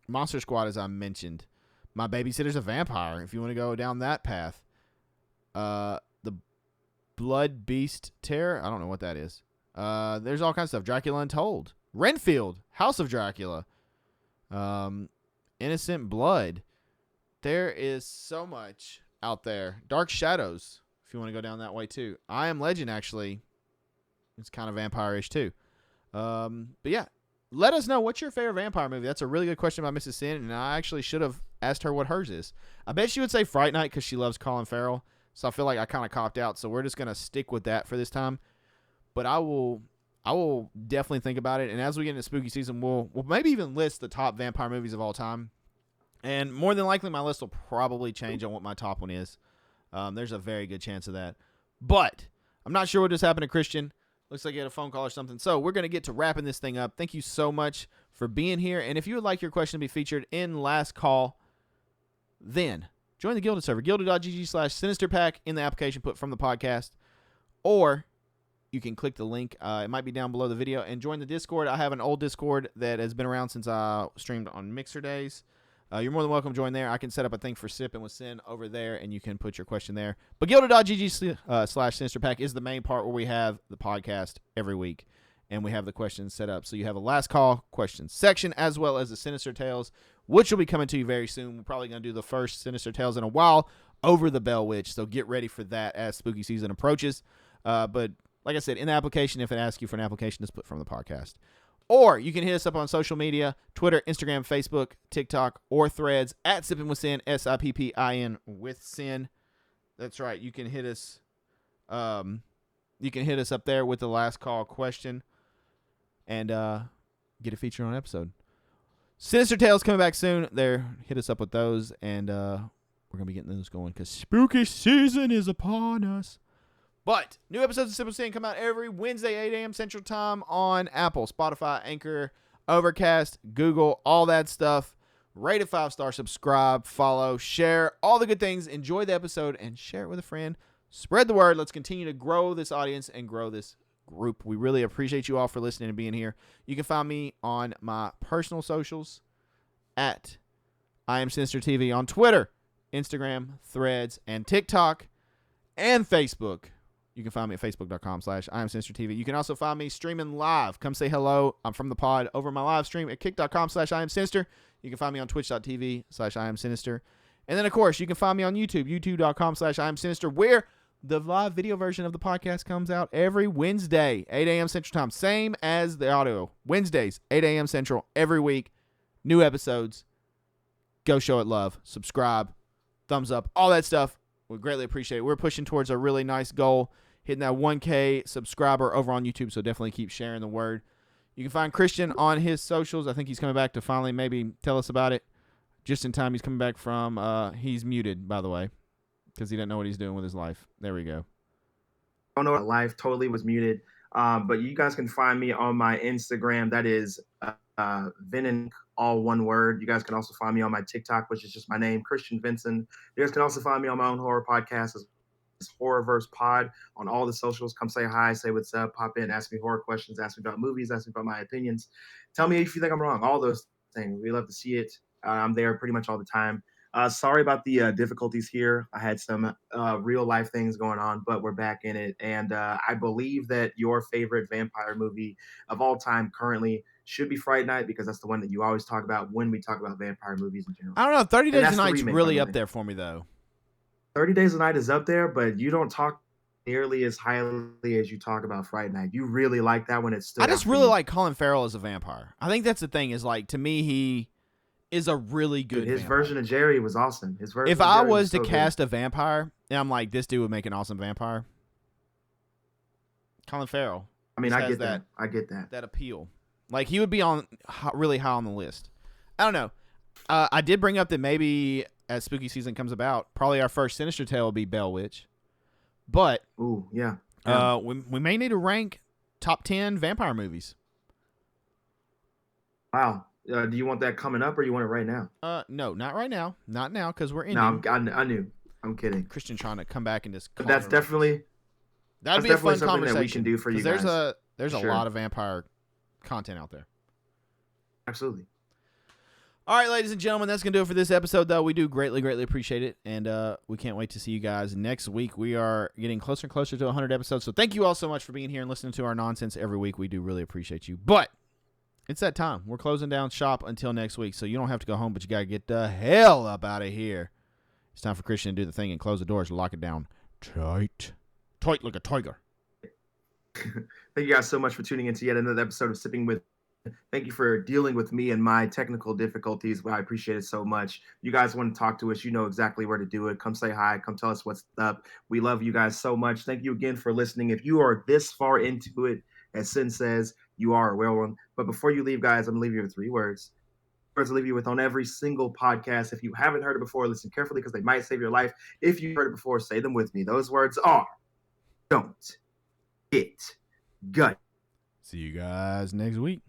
Monster Squad, as I mentioned. My Babysitter's a Vampire, if you want to go down that path. The Blood Beast Terror, I don't know what that is. There's all kinds of stuff. Dracula Untold. Renfield, House of Dracula. Innocent Blood. There is so much out there. Dark Shadows, if you want to go down that way too. I Am Legend, actually. It's kind of vampire-ish too. But yeah. Let us know, what's your favorite vampire movie? That's a really good question by Mrs. Sin, and I actually should have asked her what hers is. I bet she would say Fright Night because she loves Colin Farrell, so I feel like I kind of copped out, so we're just going to stick with that for this time. But I will definitely think about it, and as we get into spooky season, we'll maybe even list the top vampire movies of all time. And more than likely, my list will probably change on what my top one is. There's a very good chance of that. But I'm not sure what just happened to Christian. Looks like you had a phone call or something. So we're going to get to wrapping this thing up. Thank you so much for being here. And if you would like your question to be featured in Last Call, then join the Gilded server, gilded.gg/sinisterpack in the application put from the podcast. Or you can click the link. It might be down below the video. And join the Discord. I have an old Discord that has been around since I streamed on Mixer days. You're more than welcome to join there. I can set up a thing for Sippin With Sin over there, and you can put your question there. But gilded.gg/sinisterpack is the main part where we have the podcast every week, and we have the questions set up. So you have a Last Call questions section, as well as the Sinister Tales, which will be coming to you very soon. We're probably going to do the first Sinister Tales in a while over the Bell Witch, so get ready for that as spooky season approaches. But like I said, in the application, if it asks you for an application, just put from the podcast. Or you can hit us up on social media, Twitter, Instagram, Facebook, TikTok, or Threads at Sippin With Sin, SIPPIN with Sin. That's right. You can hit us up there with the Last Call question and get a feature on an episode. Sinister Tales coming back soon. Hit us up with those, and we're going to be getting those going because spooky season is upon us. But new episodes of Sippin With Sin come out every Wednesday, 8 a.m. Central Time on Apple, Spotify, Anchor, Overcast, Google, all that stuff. rate it 5-star, subscribe, follow, share, all the good things. Enjoy the episode and share it with a friend. Spread the word. Let's continue to grow this audience and grow this group. We really appreciate you all for listening and being here. You can find me on my personal socials at IamSinister TV on Twitter, Instagram, Threads, and TikTok, and Facebook. You can find me at facebook.com/IamSinisterTV. You can also find me streaming live. Come say hello. I'm from the pod over my live stream at kick.com/IamSinister. You can find me on twitch.tv/IamSinister. And then, of course, you can find me on YouTube, youtube.com/IamSinister, where the live video version of the podcast comes out every Wednesday, 8 a.m. Central Time. Same as the audio. Wednesdays, 8 a.m. Central, every week. New episodes. Go show it love. Subscribe. Thumbs up. All that stuff. We greatly appreciate it. We're pushing towards a really nice goal, hitting that 1K subscriber over on YouTube, so definitely keep sharing the word. You can find Christian on his socials. I think he's coming back to finally maybe tell us about it. Just in time, he's coming back from, he's muted, by the way, because he didn't know what he's doing with his life. There we go. I don't know, life totally was muted. But you guys can find me on my Instagram. That is Venin, all one word. You guys can also find me on my TikTok, which is just my name, Christian Vincent. You guys can also find me on my own horror podcast, it's Horrorverse Pod, on all the socials. Come say hi, say what's up, pop in, ask me horror questions, ask me about movies, ask me about my opinions. Tell me if you think I'm wrong. All those things. We love to see it. I'm there pretty much all the time. Sorry about the difficulties here. I had some real life things going on, but we're back in it. And I believe that your favorite vampire movie of all time currently should be Fright Night, because that's the one that you always talk about when we talk about vampire movies in general. I don't know. 30 Days a Night's remake, really up there for me, though. 30 Days a Night is up there, but you don't talk nearly as highly as you talk about Fright Night. You really like that one. It's still. I just really like Colin Farrell as a vampire. I think that's the thing, is like, to me, he is a really good Dude, his vampire. version of Jerry was awesome. His version if of I Jerry was to so cast good. a vampire, and I'm like, this dude would make an awesome vampire, Colin Farrell. I mean, just I has get that. I get that. That appeal. Like, he would be on really high on the list. I don't know. I did bring up that maybe as spooky season comes about, probably our first Sinister tale will be Bell Witch. But Ooh, yeah. we may need to rank top 10 vampire movies. Wow. Do you want that coming up, or you want it right now? No, not right now. Not now, because we're in. No, I knew. I'm kidding. Christian trying to come back and just. But that's definitely. That'd be a fun something conversation that we can do for you guys. There's a lot of vampire content out there. Absolutely. All right, ladies and gentlemen, that's going to do it for this episode, though. We do greatly, greatly appreciate it, and we can't wait to see you guys next week. We are getting closer and closer to 100 episodes, so thank you all so much for being here and listening to our nonsense every week. We do really appreciate you. But it's that time. We're closing down shop until next week, so you don't have to go home, but you got to get the hell up out of here. It's time for Christian to do the thing and close the doors and lock it down tight. Tight like a tiger. Thank you guys so much for tuning in to yet another episode of Sipping With. Thank you for dealing with me and my technical difficulties. I appreciate it so much. You guys want to talk to us, you know exactly where to do it. Come say hi. Come tell us what's up. We love you guys so much. Thank you again for listening. If you are this far into it, as Sin says, you are a real one. But before you leave, guys, I'm going to leave you with 3 words. Words to leave you with on every single podcast. If you haven't heard it before, listen carefully, because they might save your life. If you've heard it before, say them with me. Those words are: don't get gut. See you guys next week.